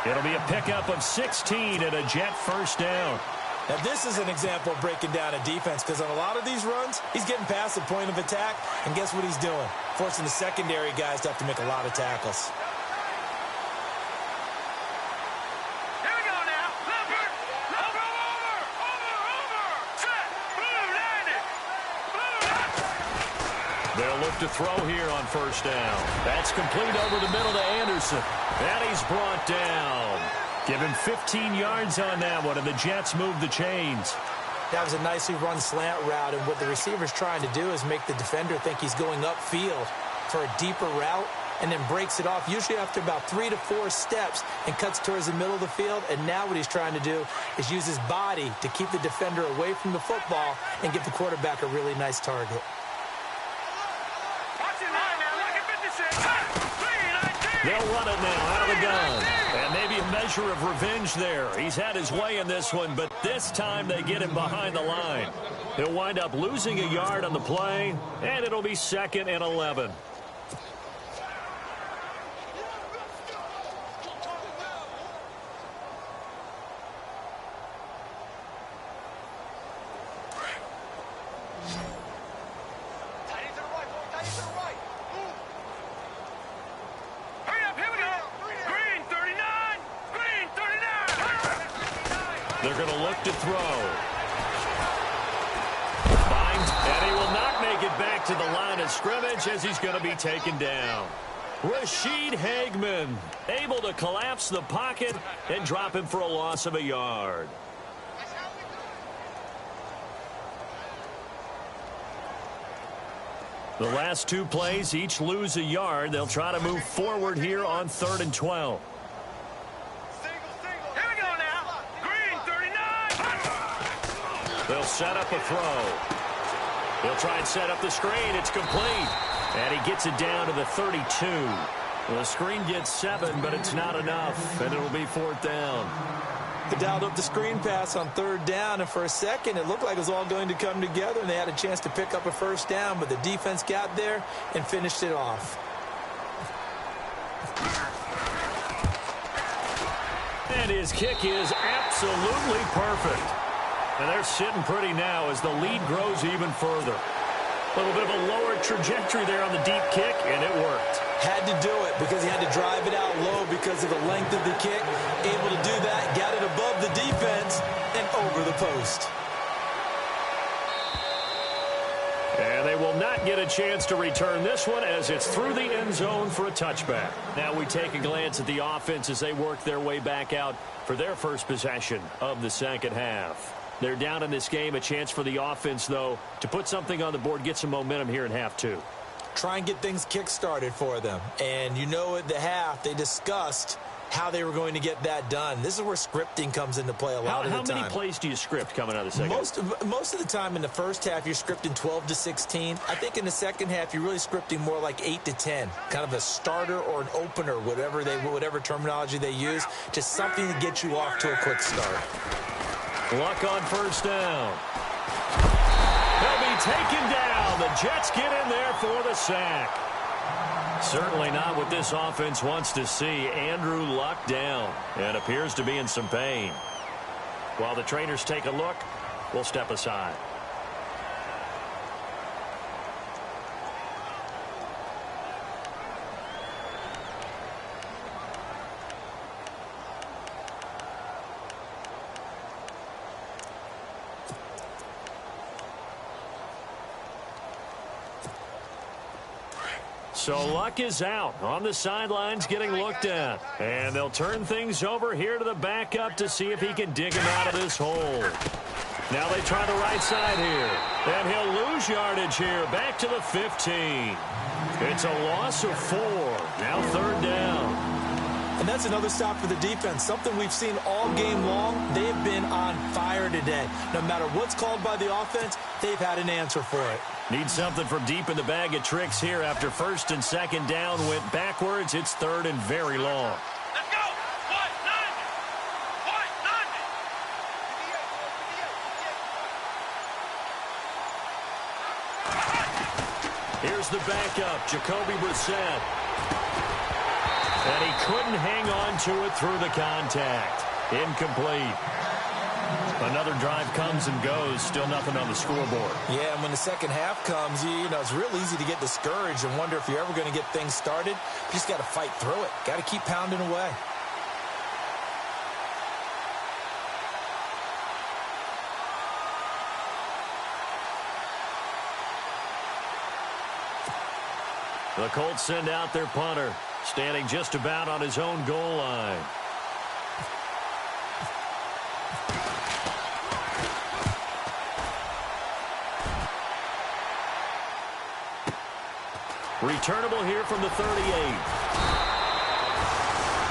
B: It'll be a pickup of 16 and a Jet first down.
C: Now, this is an example of breaking down a defense because on a lot of these runs, he's getting past the point of attack, and guess what he's doing? Forcing the secondary guys to have to make a lot of tackles.
D: Here we go now. Leopard. Over. Set. Blue landed.
B: They'll look to throw here on first down. That's complete over the middle to Anderson. And he's brought down. Give him 15 yards on that one, and the Jets move the chains.
C: That was a nicely run slant route, and what the receiver's trying to do is make the defender think he's going upfield for a deeper route, and then breaks it off, usually after about 3 to 4 steps, and cuts towards the middle of the field. And now what he's trying to do is use his body to keep the defender away from the football and give the quarterback a really nice target.
B: They'll run it now out of the gun. And maybe a measure of revenge there. He's had his way in this one, but this time they get him behind the line. He'll wind up losing a yard on the play, and it'll be 2nd and 11. They're going to look to throw. Finds, and he will not make it back to the line of scrimmage as he's going to be taken down. Rashid Hagman able to collapse the pocket and drop him for a loss of a yard. The last 2 plays each lose a yard. They'll try to move forward here on 3rd and 12. They'll set up a throw. He'll try and set up the screen. It's complete. And he gets it down to the 32. The screen gets 7, but it's not enough. And it'll be 4th down.
C: They dialed up the screen pass on 3rd down, and for a second it looked like it was all going to come together, and they had a chance to pick up a first down, but the defense got there and finished it off.
B: And his kick is absolutely perfect. And they're sitting pretty now as the lead grows even further. A little bit of a lower trajectory there on the deep kick, and it worked.
C: Had to do it because he had to drive it out low because of the length of the kick. Able to do that, got it above the defense and over the post.
B: And they will not get a chance to return this one as it's through the end zone for a touchback. Now we take a glance at the offense as they work their way back out for their first possession of the second half. They're down in this game. A chance for the offense, though, to put something on the board, get some momentum here in half 2.
C: Try and get things kick-started for them. And you know at the half, they discussed how they were going to get that done. This is where scripting comes into play a lot of the time.
B: How many plays do you script coming out of the second?
C: Most of the time in the first half, you're scripting 12 to 16. I think in the second half, you're really scripting more like 8 to 10. Kind of a starter or an opener, whatever terminology they use. Just something to get you off to a quick start.
B: Luck on first down. He'll be taken down. The Jets get in there for the sack. Certainly not what this offense wants to see. Andrew Luck down and appears to be in some pain. While the trainers take a look, we'll step aside. So Luck is out on the sidelines getting looked at. And they'll turn things over here to the backup to see if he can dig him out of this hole. Now they try the right side here. And he'll lose yardage here. Back to the 15. It's a loss of 4. Now 3rd down.
C: And that's another stop for the defense. Something we've seen all game long. They've been on fire today. No matter what's called by the offense, they've had an answer for it.
B: Need something from deep in the bag of tricks here after 1st and 2nd down went backwards. It's 3rd and very long.
D: Let's go. What? 90.
B: Here's the backup, Jacoby Brissett. And he couldn't hang on to it through the contact. Incomplete. Another drive comes and goes. Still nothing on the scoreboard.
C: Yeah, and when the second half comes, you know, it's real easy to get discouraged and wonder if you're ever going to get things started. You just got to fight through it. Got to keep pounding away.
B: The Colts send out their punter, standing just about on his own goal line. Returnable here from the 38.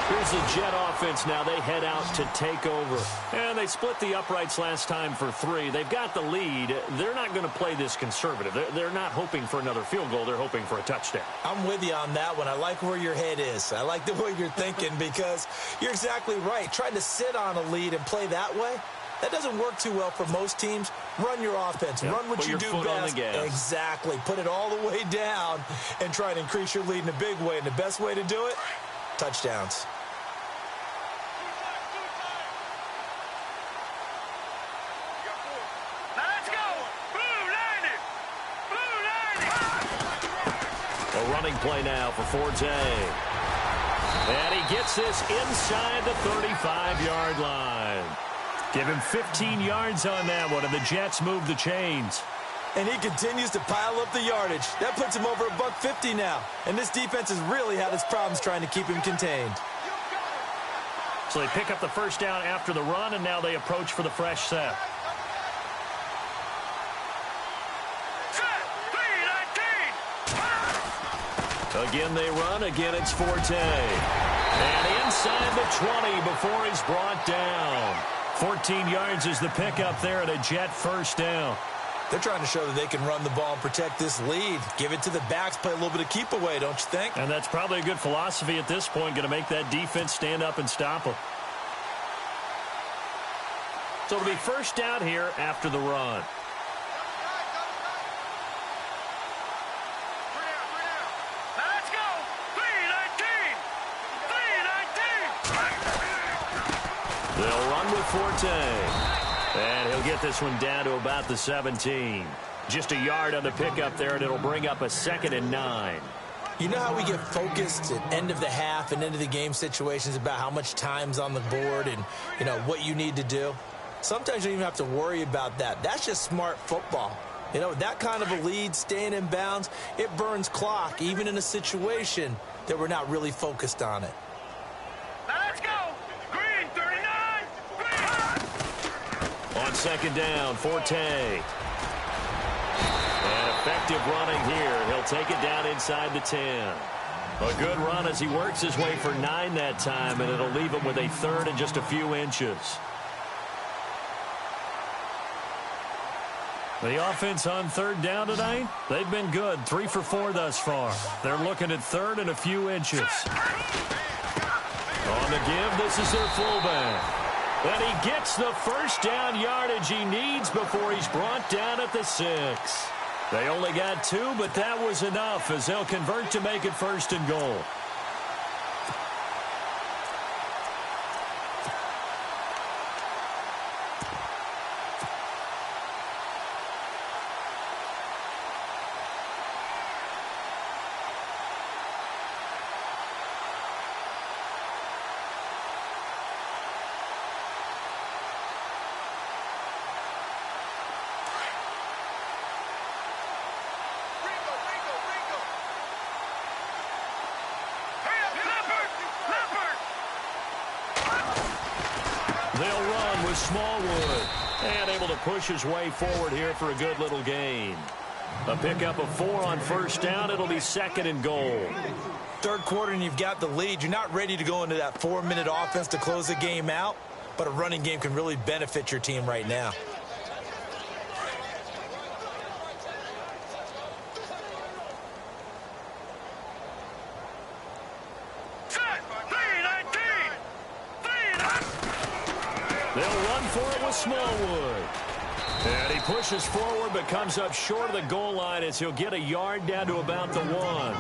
B: Here's the Jet offense now. They head out to take over. And they split the uprights last time for 3. They've got the lead. They're not going to play this conservative. They're not hoping for another field goal. They're hoping for a touchdown.
C: I'm with you on that one. I like where your head is. I like the way you're thinking because you're exactly right. Trying to sit on a lead and play that way, that doesn't work too well for most teams. Run your offense.
B: Yep.
C: Run what
B: Put
C: you
B: your
C: do
B: foot
C: best.
B: on the gas.
C: Exactly. Put it all the way down and try and increase your lead in a big way. And the best way to do it, touchdowns.
D: Let's go. Blue 90. Blue 90.
B: A running play now for Forte. And he gets this inside the 35-yard line. Give him 15 yards on that one, and the Jets move the chains.
C: And he continues to pile up the yardage. That puts him over $150 now. And this defense has really had its problems trying to keep him contained.
B: So they pick up the 1st down after the run, and now they approach for the fresh set.
D: Set. 319.
B: Again they run. Again it's Forte. And inside the 20 before he's brought down. 14 yards is the pickup there at a Jet 1st down.
C: They're trying to show that they can run the ball and protect this lead. Give it to the backs, play a little bit of keep away, don't you think?
B: And that's probably a good philosophy at this point, going to make that defense stand up and stop them. So it'll be 1st down here after the run.
D: Let's go. 319. 319.
B: They'll run with Forte. And he'll get this one down to about the 17. Just a yard on the pickup there, and it'll bring up a 2nd and 9.
C: You know how we get focused at end of the half and end of the game situations about how much time's on the board and, you know, what you need to do? Sometimes you don't even have to worry about that. That's just smart football. You know, that kind of a lead, staying in bounds, it burns clock, even in a situation that we're not really focused on it.
D: Let's go. Green 39.
B: On 2nd down, Forte. And effective running here. He'll take it down inside the 10. A good run as he works his way for 9 that time, and it'll leave him with a 3rd and just a few inches. The offense on 3rd down tonight, they've been good. 3 for 4 thus far. They're looking at 3rd and a few inches. On the give, this is their fullback. And he gets the 1st down yardage he needs before he's brought down at the 6. They only got 2, but that was enough as they'll convert to make it 1st and goal. They'll run with Smallwood. And able to push his way forward here for a good little gain. A pickup of 4 on first down. It'll be 2nd and goal.
C: Third quarter and you've got the lead. You're not ready to go into that 4-minute offense to close the game out, but a running game can really benefit your team right now.
B: They'll run for it with Smallwood. And he pushes forward but comes up short of the goal line as he'll get a yard down to about the 1.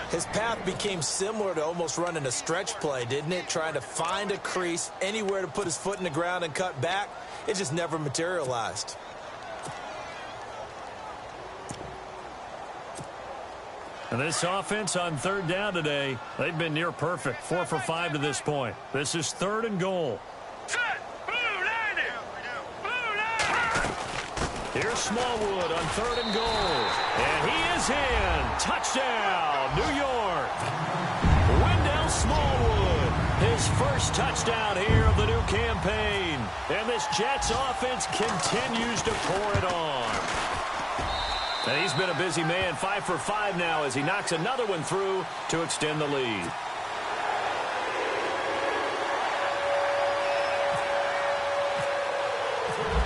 C: His path became similar to almost running a stretch play, didn't it? Trying to find a crease, anywhere to put his foot in the ground and cut back. It just never materialized.
B: And this offense on 3rd down today, they've been near perfect. 4 for 5 to this point. This is 3rd and goal. Here's Smallwood on 3rd and goal. And he is in. Touchdown, New York. Wendell Smallwood, his first touchdown here of the new campaign. And this Jets offense continues to pour it on. And he's been a busy man. 5 for 5 now as he knocks another one through to extend the lead.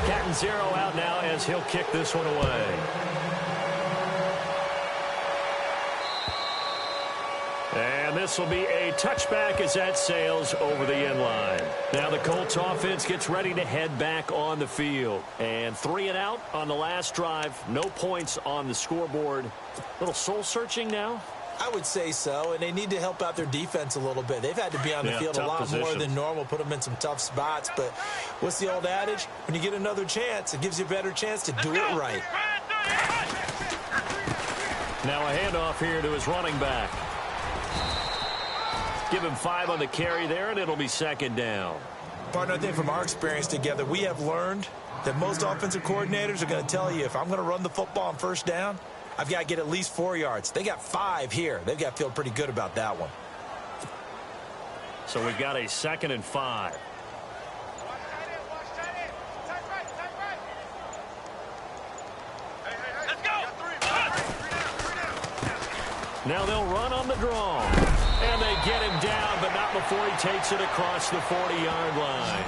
B: Cat and 0 out now as he'll kick this one away. And this will be a touchback as that sails over the end line. Now the Colts offense gets ready to head back on the field. And 3 and out on the last drive. No points on the scoreboard. Little soul searching now.
C: I would say so, and they need to help out their defense a little bit. They've had to be on the field a lot more than normal, put them in some tough spots. But what's the old adage? When you get another chance, it gives you a better chance to do it right.
B: Now a handoff here to his running back. Give him 5 on the carry there, and it'll be 2nd down.
C: Partner, I think from our experience together, we have learned that most offensive coordinators are going to tell you, if I'm going to run the football on first down, I've got to get at least 4 yards. They got 5 here. They've got to feel pretty good about that one.
B: So we've got a 2nd and 5.
D: Let's go.
B: Now they'll run on the draw. And they get him down, but not before he takes it across the 40-yard line.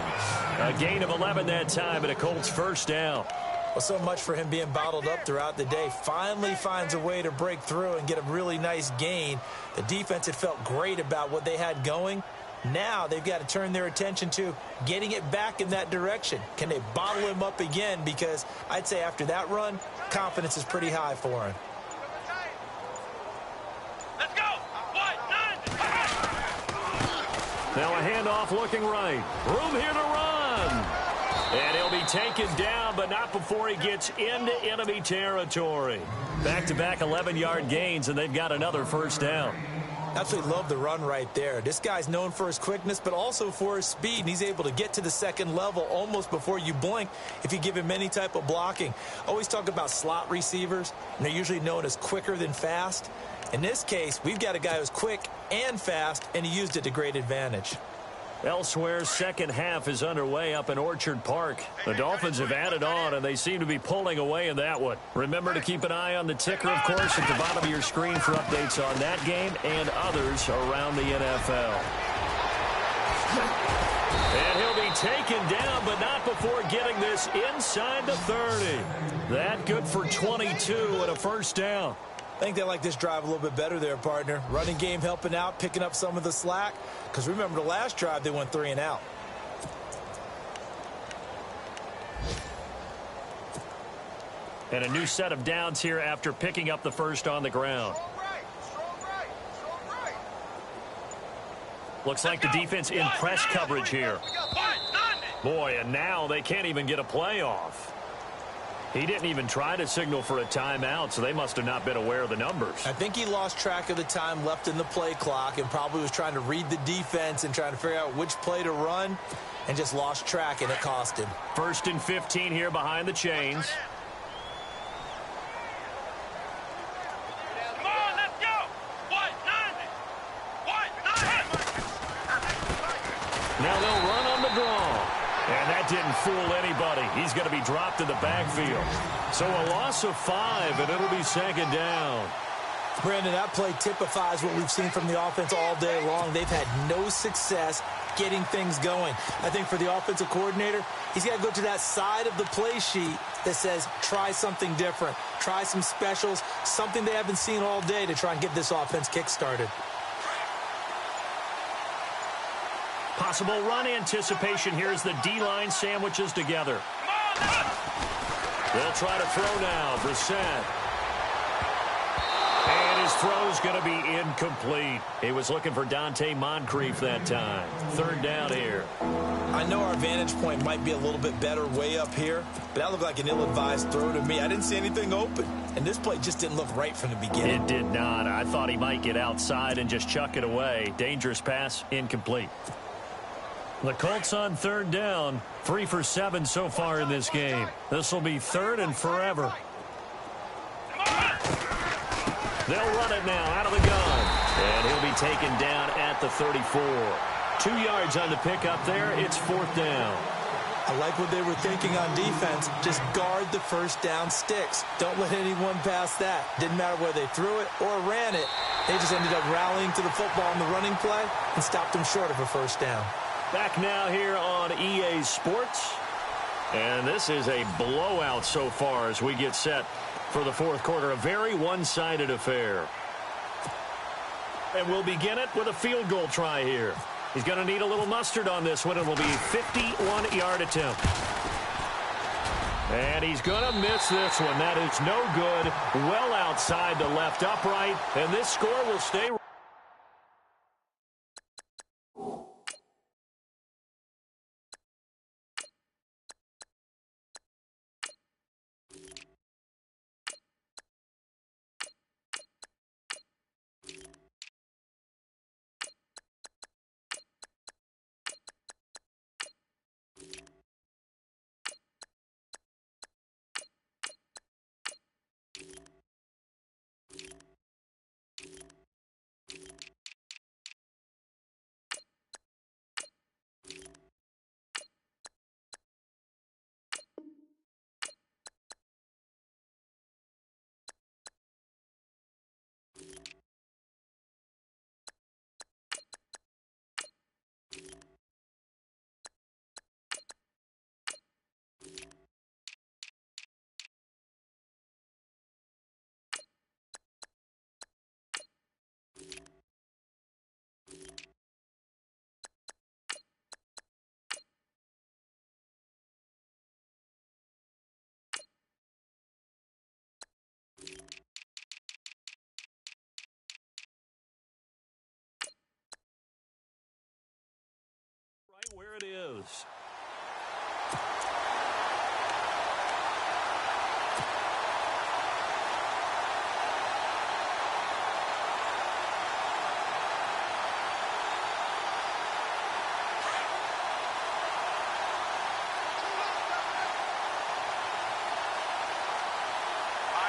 B: A gain of 11 that time, and a Colts first down.
C: Well, so much for him being bottled up throughout the day. Finally finds a way to break through and get a really nice gain. The defense had felt great about what they had going. Now they've got to turn their attention to getting it back in that direction. Can they bottle him up again? Because I'd say after that run, confidence is pretty high for him.
D: Let's go.
B: Now a handoff looking right. Room here to run. And he'll be taken down, but not before he gets into enemy territory. Back-to-back 11-yard gains, and they've got another first down.
C: Absolutely love the run right there. This guy's known for his quickness, but also for his speed, and he's able to get to the 2nd level almost before you blink if you give him any type of blocking. Always talk about slot receivers, and they're usually known as quicker than fast. In this case, we've got a guy who's quick and fast, and he used it to great advantage.
B: Elsewhere, second half is underway up in Orchard Park. The Dolphins have added on, and they seem to be pulling away in that one. Remember to keep an eye on the ticker, of course, at the bottom of your screen for updates on that game and others around the NFL. And he'll be taken down, but not before getting this inside the 30. That good for 22 and a first down.
C: I think they like this drive a little bit better there, partner. Running game helping out, picking up some of the slack. Because remember, the last drive, they went 3 and out.
B: And a new set of downs here after picking up the first on the ground. Looks like the defense in press coverage here. Boy, and now they can't even get a play off. He didn't even try to signal for a timeout, so they must have not been aware of the numbers.
C: I think he lost track of the time left in the play clock and probably was trying to read the defense and trying to figure out which play to run and just lost track, and it cost him.
B: 1st and 15 here behind the chains.
D: Come on, let's go.
B: Now they'll run on the draw. And that That didn't fool anybody. He's going to be dropped in the backfield. So a loss of 5, and it'll be second down.
C: Brandon, that play typifies what we've seen from the offense all day long. They've had no success getting things going. I think for the offensive coordinator, he's got to go to that side of the play sheet that says try something different, try some specials, something they haven't seen all day to try and get this offense kick-started.
B: Possible run anticipation. Here's the D-line sandwiches together. They'll try to throw now. Brissett. And his throw's going to be incomplete. He was looking for Dante Moncrief that time. Third down here.
C: I know our vantage point might be a little bit better way up here, but that looked like an ill-advised throw to me. I didn't see anything open, and this play just didn't look right from the beginning.
B: It did not. I thought he might get outside and just chuck it away. Dangerous pass, incomplete. The Colts on third down, 3 for 7 so far in this game. This will be third and forever. They'll run it now out of the gun. And he'll be taken down at the 34. 2 yards on the pickup there. It's fourth down.
C: I like what they were thinking on defense. Just guard the first down sticks. Don't let anyone pass that. Didn't matter whether they threw it or ran it. They just ended up rallying to the football in the running play and stopped them short of a first down.
B: Back now here on EA Sports. And this is a blowout so far as we get set for the fourth quarter. A very one-sided affair. And we'll begin it with a field goal try here. He's going to need a little mustard on this one. It will be a 51-yard attempt. And he's going to miss this one. That is no good. Well outside the left upright. And this score will stay. Where it is.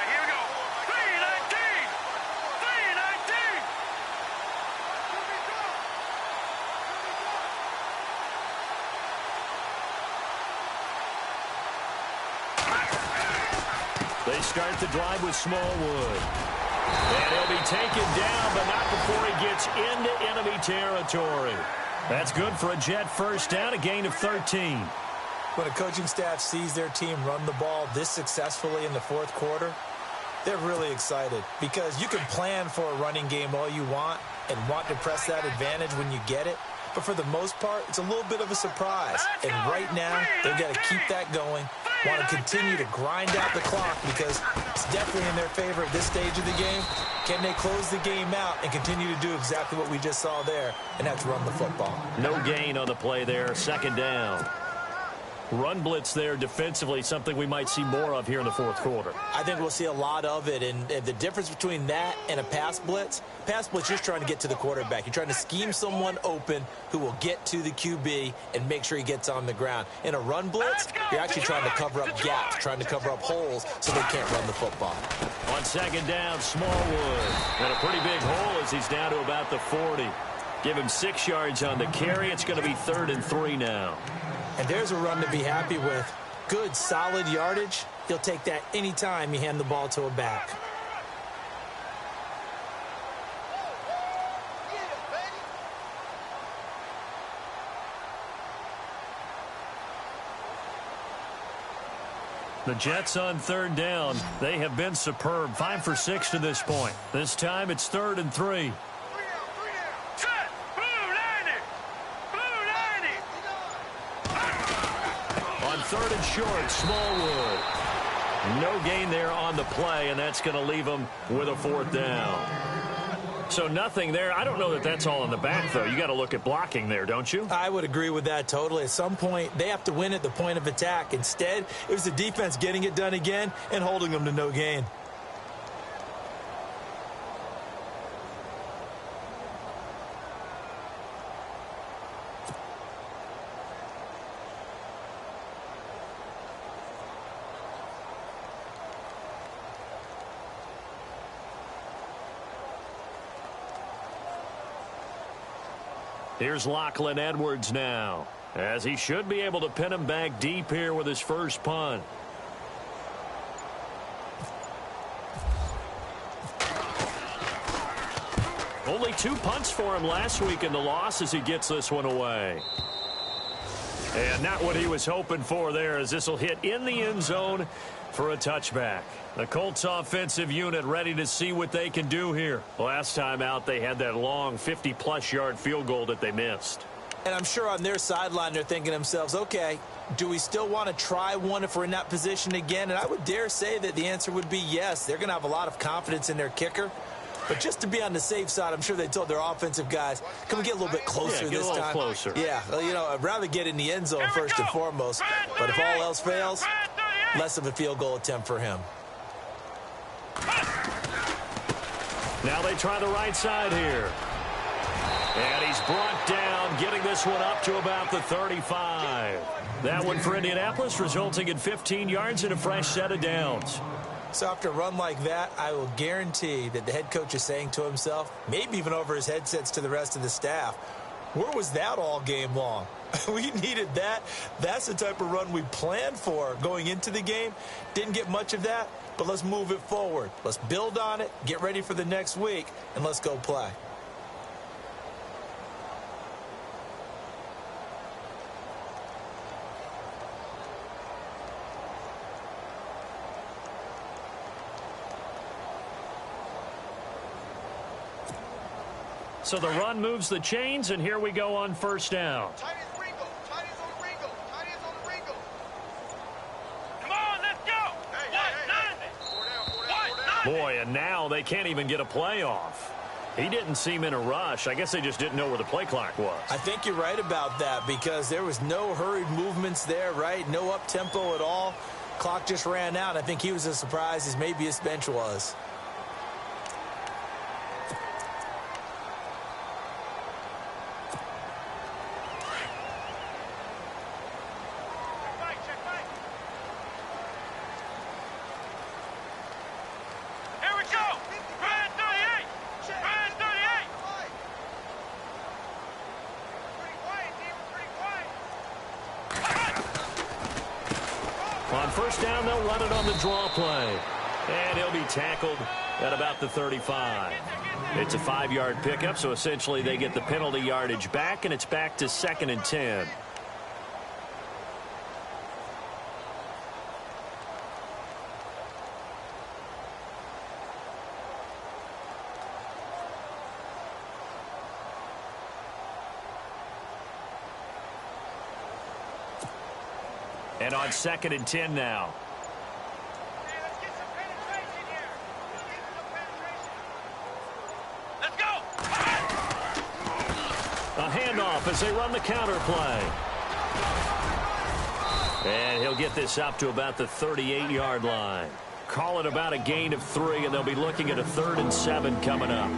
D: Here we go. 319. 319.
B: They start the drive with Smallwood. And he'll be taken down, but not before he gets into enemy territory. That's good for a Jet first down, a gain of 13.
C: When a coaching staff sees their team run the ball this successfully in the fourth quarter, they're really excited because you can plan for a running game all you want and want to press that advantage when you get it. But for the most part, it's a little bit of a surprise. And right now, they've got to keep that going, want to continue to grind out the clock because it's definitely in their favor at this stage of the game. Can they close the game out and continue to do exactly what we just saw there, and that's run the football?
B: No gain on the play there, second down. Run blitz there defensively, something we might see more of here in the fourth quarter.
C: I think we'll see a lot of it, and the difference between that and a pass blitz, you're just trying to get to the quarterback. You're trying to scheme someone open who will get to the QB and make sure he gets on the ground. In a run blitz, you're actually trying to cover up gaps, trying to cover up holes so they can't run the football.
B: On second down, Smallwood. And a pretty big hole as he's down to about the 40. Give him 6 yards on the carry. It's going to be 3rd and 3 now.
C: And there's a run to be happy with. Good, solid yardage. He'll take that anytime you hand the ball to a back.
B: The Jets on third down. They have been superb. 5 for 6 to this point. This time it's 3rd and 3. On 3rd and short, Smallwood. No gain there on the play, and that's going to leave them with a 4th down. So nothing there. I don't know that that's all in the back, though. You got to look at blocking there, don't you?
C: I would agree with that totally. At some point, they have to win at the point of attack. Instead, it was the defense getting it done again and holding them to no gain.
B: Here's Lachlan Edwards now, as he should be able to pin him back deep here with his first punt. Only 2 punts for him last week in the loss as he gets this one away. And not what he was hoping for there, as this will hit in the end zone for a touchback. The Colts offensive unit ready to see what they can do here. Last time out, they had that long 50-plus yard field goal that they missed.
C: And I'm sure on their sideline they're thinking to themselves, okay, do we still want to try one if we're in that position again? And I would dare say that the answer would be yes. They're going to have a lot of confidence in their kicker. But just to be on the safe side, I'm sure they told their offensive guys, can we get a little bit closer this time?
B: Yeah, get a little closer.
C: Yeah, well, you know, I'd rather get in the end zone first and foremost. But if all else fails, less of a field goal attempt for him.
B: Now they try the right side here. And he's brought down, getting this one up to about the 35. That one for Indianapolis, resulting in 15 yards and a fresh set of downs.
C: So after a run like that, I will guarantee that the head coach is saying to himself, maybe even over his headsets to the rest of the staff, where was that all game long? We needed that. That's the type of run we planned for going into the game. Didn't get much of that, but let's move it forward. Let's build on it, get ready for the next week, and let's go play.
B: So the run moves the chains, and here we go on first down.
D: Tight ends on Ringo. Tight ends on Ringo. Come on, let's go.
B: Boy, and now they can't even get a play off. He didn't seem in a rush. I guess they just didn't know where the play clock was.
C: I think you're right about that because there was no hurried movements there, right? No up-tempo at all. Clock just ran out. I think he was as surprised as maybe his bench was.
B: On first down, they'll run it on the draw play. And he'll be tackled at about the 35. It's a 5-yard pickup, so essentially they get the penalty yardage back, and it's back to 2nd and 10. And on 2nd and 10 now.
D: Let's go.
B: A handoff as they run the counter play. And he'll get this up to about the 38-yard line. Call it about a gain of 3, and they'll be looking at a 3rd and 7 coming up.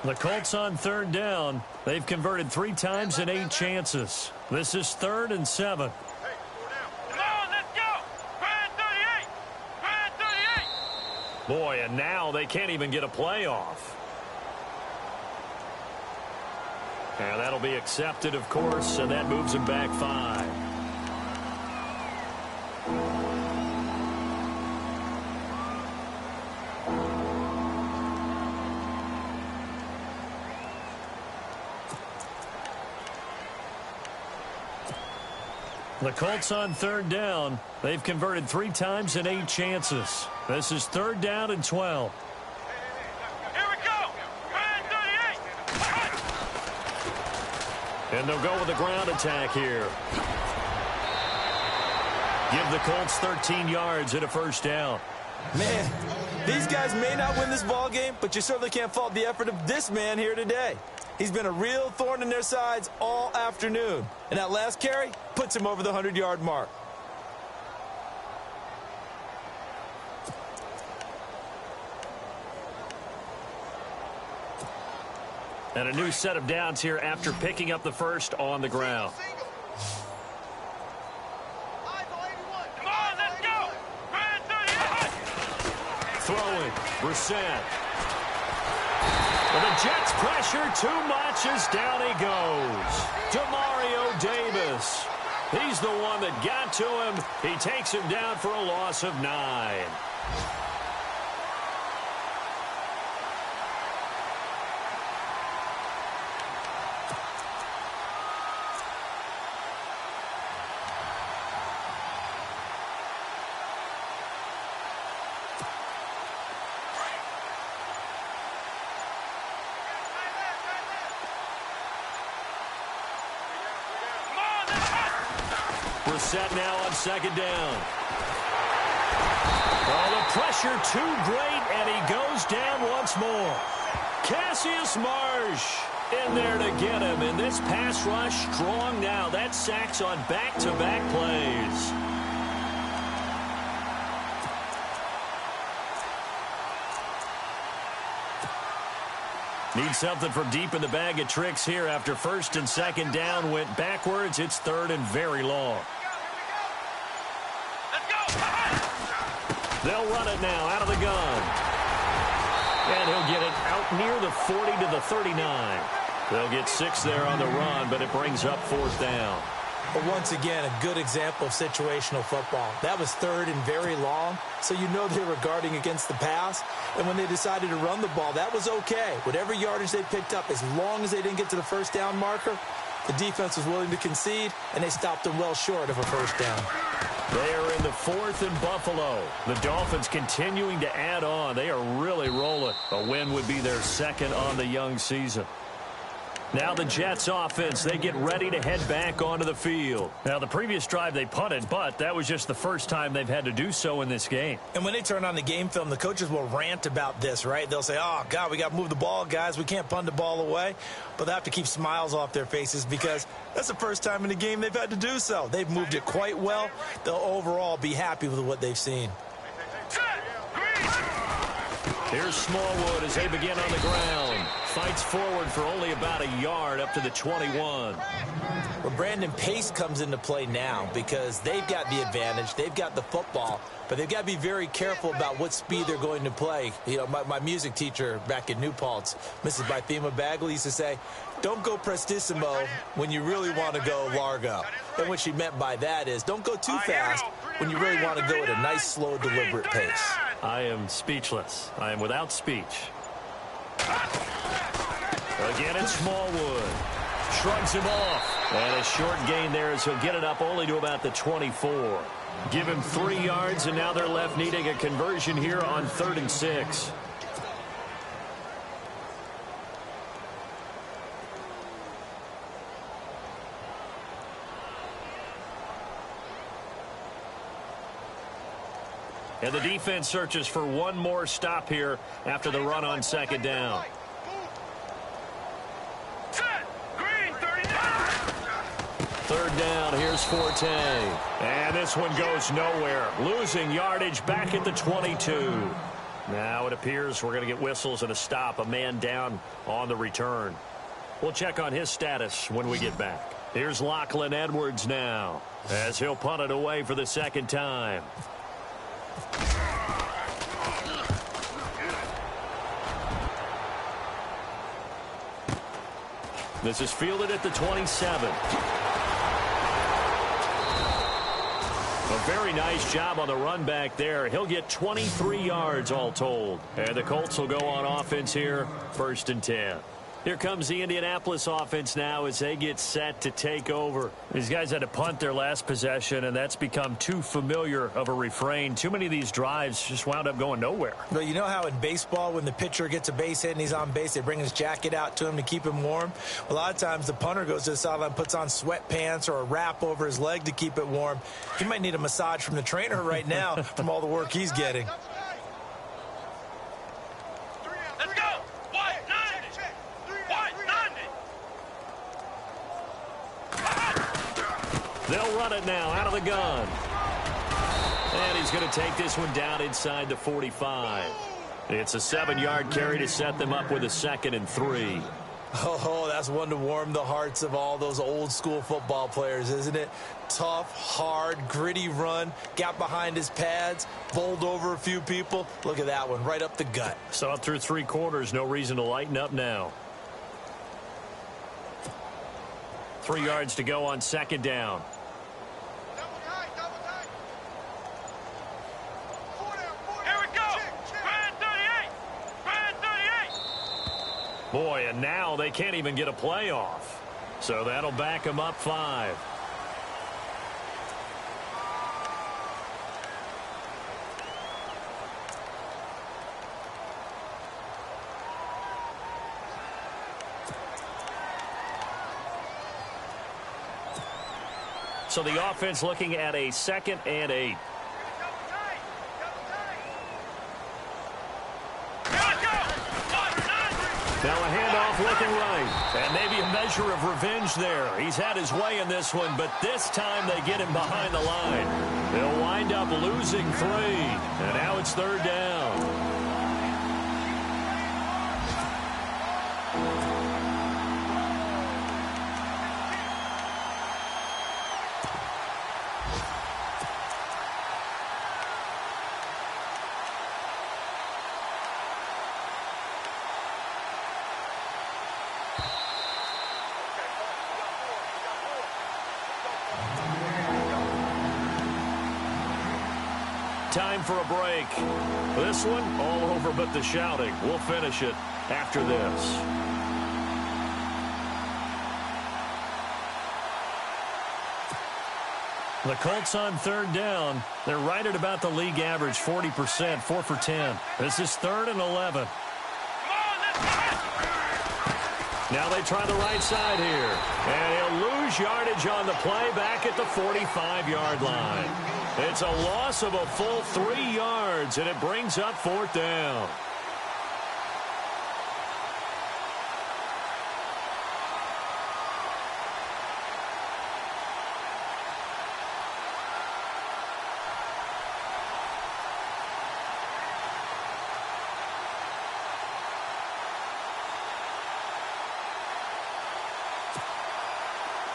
B: The Colts on third down. They've converted 3 times in 8 chances. This is 3rd and 7.
D: Come on, let's go! Brand 38! Brand 38!
B: Boy, and now they can't even get a play off. And that'll be accepted, of course, and that moves them back 5. The Colts on third down. They've converted 3 times in 8 chances. This is 3rd down and 12.
D: Here we go! Brand 38!
B: And they'll go with the ground attack here. Give the Colts 13 yards and a 1st down.
C: Man, these guys may not win this ball game, but you certainly can't fault the effort of this man here today. He's been a real thorn in their sides all afternoon. And that last carry puts him over the 100-yard mark.
B: And a new set of downs here after picking up the first on the ground.
D: Come on, let's go! Brand 38!
B: Throwing, Brissett. Well, the Jets pressure too much as down he goes. Demario Davis. He's the one that got to him. He takes him down for a loss of 9. Brissett now on 2nd down. Oh, the pressure too great, and he goes down once more. Cassius Marsh in there to get him, and this pass rush strong now. That sacks on back-to-back plays. Need something from deep in the bag of tricks here after 1st and 2nd down went backwards. It's 3rd and very long. They'll run it now out of the gun. And he'll get it out near the 40 to the 39. They'll get 6 there on the run, but it brings up 4th down.
C: But once again, a good example of situational football. That was 3rd and very long, so you know they were guarding against the pass. And when they decided to run the ball, that was okay. Whatever yardage they picked up, as long as they didn't get to the 1st down marker, the defense was willing to concede, and they stopped them well short of a 1st down.
B: They are in the 4th in Buffalo. The Dolphins continuing to add on. They are really rolling. A win would be their 2nd on the young season. Now the Jets offense, they get ready to head back onto the field. Now the previous drive they punted, but that was just the first time they've had to do so in this game.
C: And when they turn on the game film, the coaches will rant about this, right? They'll say, oh, God, we got to move the ball, guys. We can't punt the ball away. But they have to keep smiles off their faces because that's the first time in the game they've had to do so. They've moved it quite well. They'll overall be happy with what they've seen.
B: Here's Smallwood as they begin on the ground. Fights forward for only about a yard up to the 21.
C: Well, Brandon, pace comes into play now because they've got the advantage. They've got the football, but they've got to be very careful about what speed they're going to play. You know, my music teacher back in New Paltz, Mrs. Bythema Bagley, used to say, don't go prestissimo when you really want to go largo. And what she meant by that is don't go too fast when you really want to go at a nice, slow, deliberate pace.
B: I am speechless. I am without speech. Again, it's Smallwood. Shrugs him off. And a short gain there as he'll get it up only to about the 24. Give him 3 yards, and now they're left needing a conversion here on 3rd and 6. And the defense searches for one more stop here after the run on 2nd down. Third down, here's Forte. And this one goes nowhere. Losing yardage back at the 22. Now it appears we're going to get whistles and a stop. A man down on the return. We'll check on his status when we get back. Here's Lachlan Edwards now as he'll punt it away for the second time. This is fielded at the 27. A very nice job on the run back there. He'll get 23 yards all told. And the Colts will go on offense here, 1st and 10. Here comes the Indianapolis offense now as they get set to take over. These guys had to punt their last possession, and that's become too familiar of a refrain. Too many of these drives just wound up going nowhere.
C: But you know how in baseball, when the pitcher gets a base hit and he's on base, they bring his jacket out to him to keep him warm? A lot of times the punter goes to the sideline, puts on sweatpants or a wrap over his leg to keep it warm. He might need a massage from the trainer right now from all the work he's getting.
D: Let's go!
B: They'll run it now out of the gun. And he's going to take this one down inside the 45. It's a 7-yard carry to set them up with a 2nd and 3.
C: Oh, that's one to warm the hearts of all those old school football players, isn't it? Tough, hard, gritty run, got behind his pads, bowled over a few people. Look at that one, right up the gut.
B: So up through 3 quarters, no reason to lighten up now. 3 yards to go on 2nd down. Boy, and now they can't even get a play off. So that'll back them up 5. So the offense looking at a 2nd and 8. Now a handoff looking right. And maybe a measure of revenge there. He's had his way in this one, but this time they get him behind the line. They'll wind up losing 3. And now it's 3rd down. Time for a break. This one, all over but the shouting. We'll finish it after this. The Colts on 3rd down. They're right at about the league average, 40%, 4 for 10. This is 3rd and 11. Now they try the right side here. And he'll lose yardage on the play back at the 45-yard line. It's a loss of a full 3 yards, and it brings up 4th down.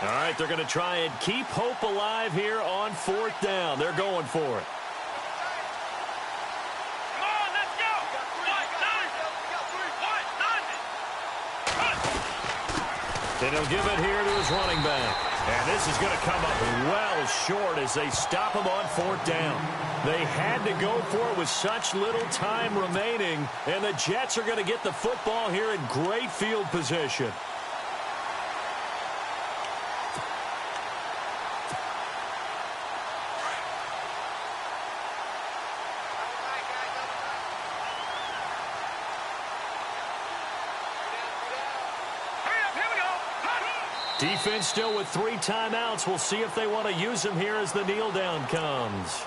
B: All right, they're going to try and keep hope alive here on 4th down. They're going for it.
D: Come on, let's go!
B: And he'll give it here to his running back. And this is going to come up well short as they stop him on 4th down. They had to go for it with such little time remaining, and the Jets are going to get the football here in great field position. Defense still with 3 timeouts. We'll see if they want to use them here as the kneel down comes.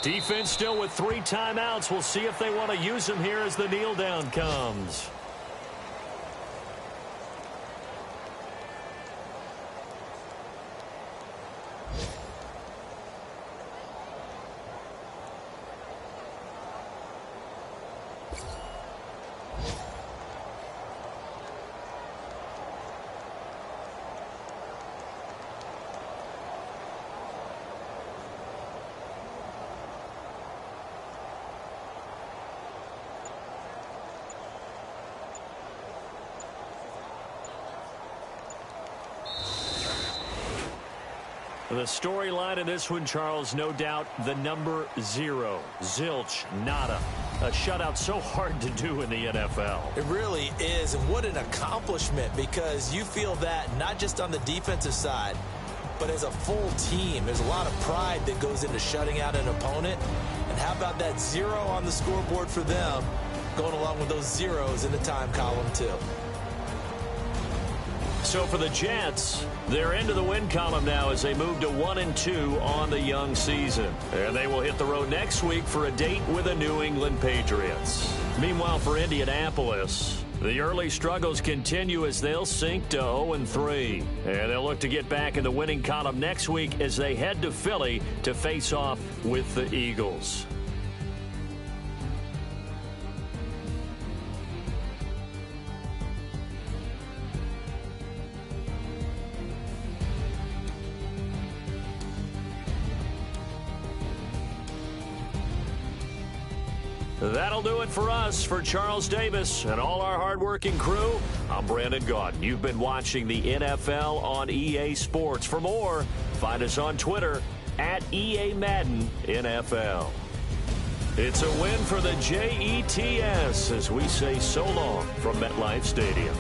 B: Defense still with 3 timeouts. We'll see if they want to use them here as the kneel down comes. The storyline in this one, Charles, no doubt the number 0. Zilch, nada. A shutout so hard to do in the NFL.
C: It really is, and what an accomplishment, because you feel that not just on the defensive side, but as a full team. There's a lot of pride that goes into shutting out an opponent. And how about that 0 on the scoreboard for them, going along with those zeros in the time column, too.
B: So for the Jets, they're into the win column now as they move to 1-2 on the young season. And they will hit the road next week for a date with the New England Patriots. Meanwhile, for Indianapolis, the early struggles continue as they'll sink to 0-3. And they'll look to get back in the winning column next week as they head to Philly to face off with the Eagles. That'll do it for us. For Charles Davis and all our hardworking crew, I'm Brandon Gaudin. You've been watching the NFL on EA Sports. For more, find us on Twitter at EA Madden NFL. It's a win for the Jets as we say so long from MetLife Stadium.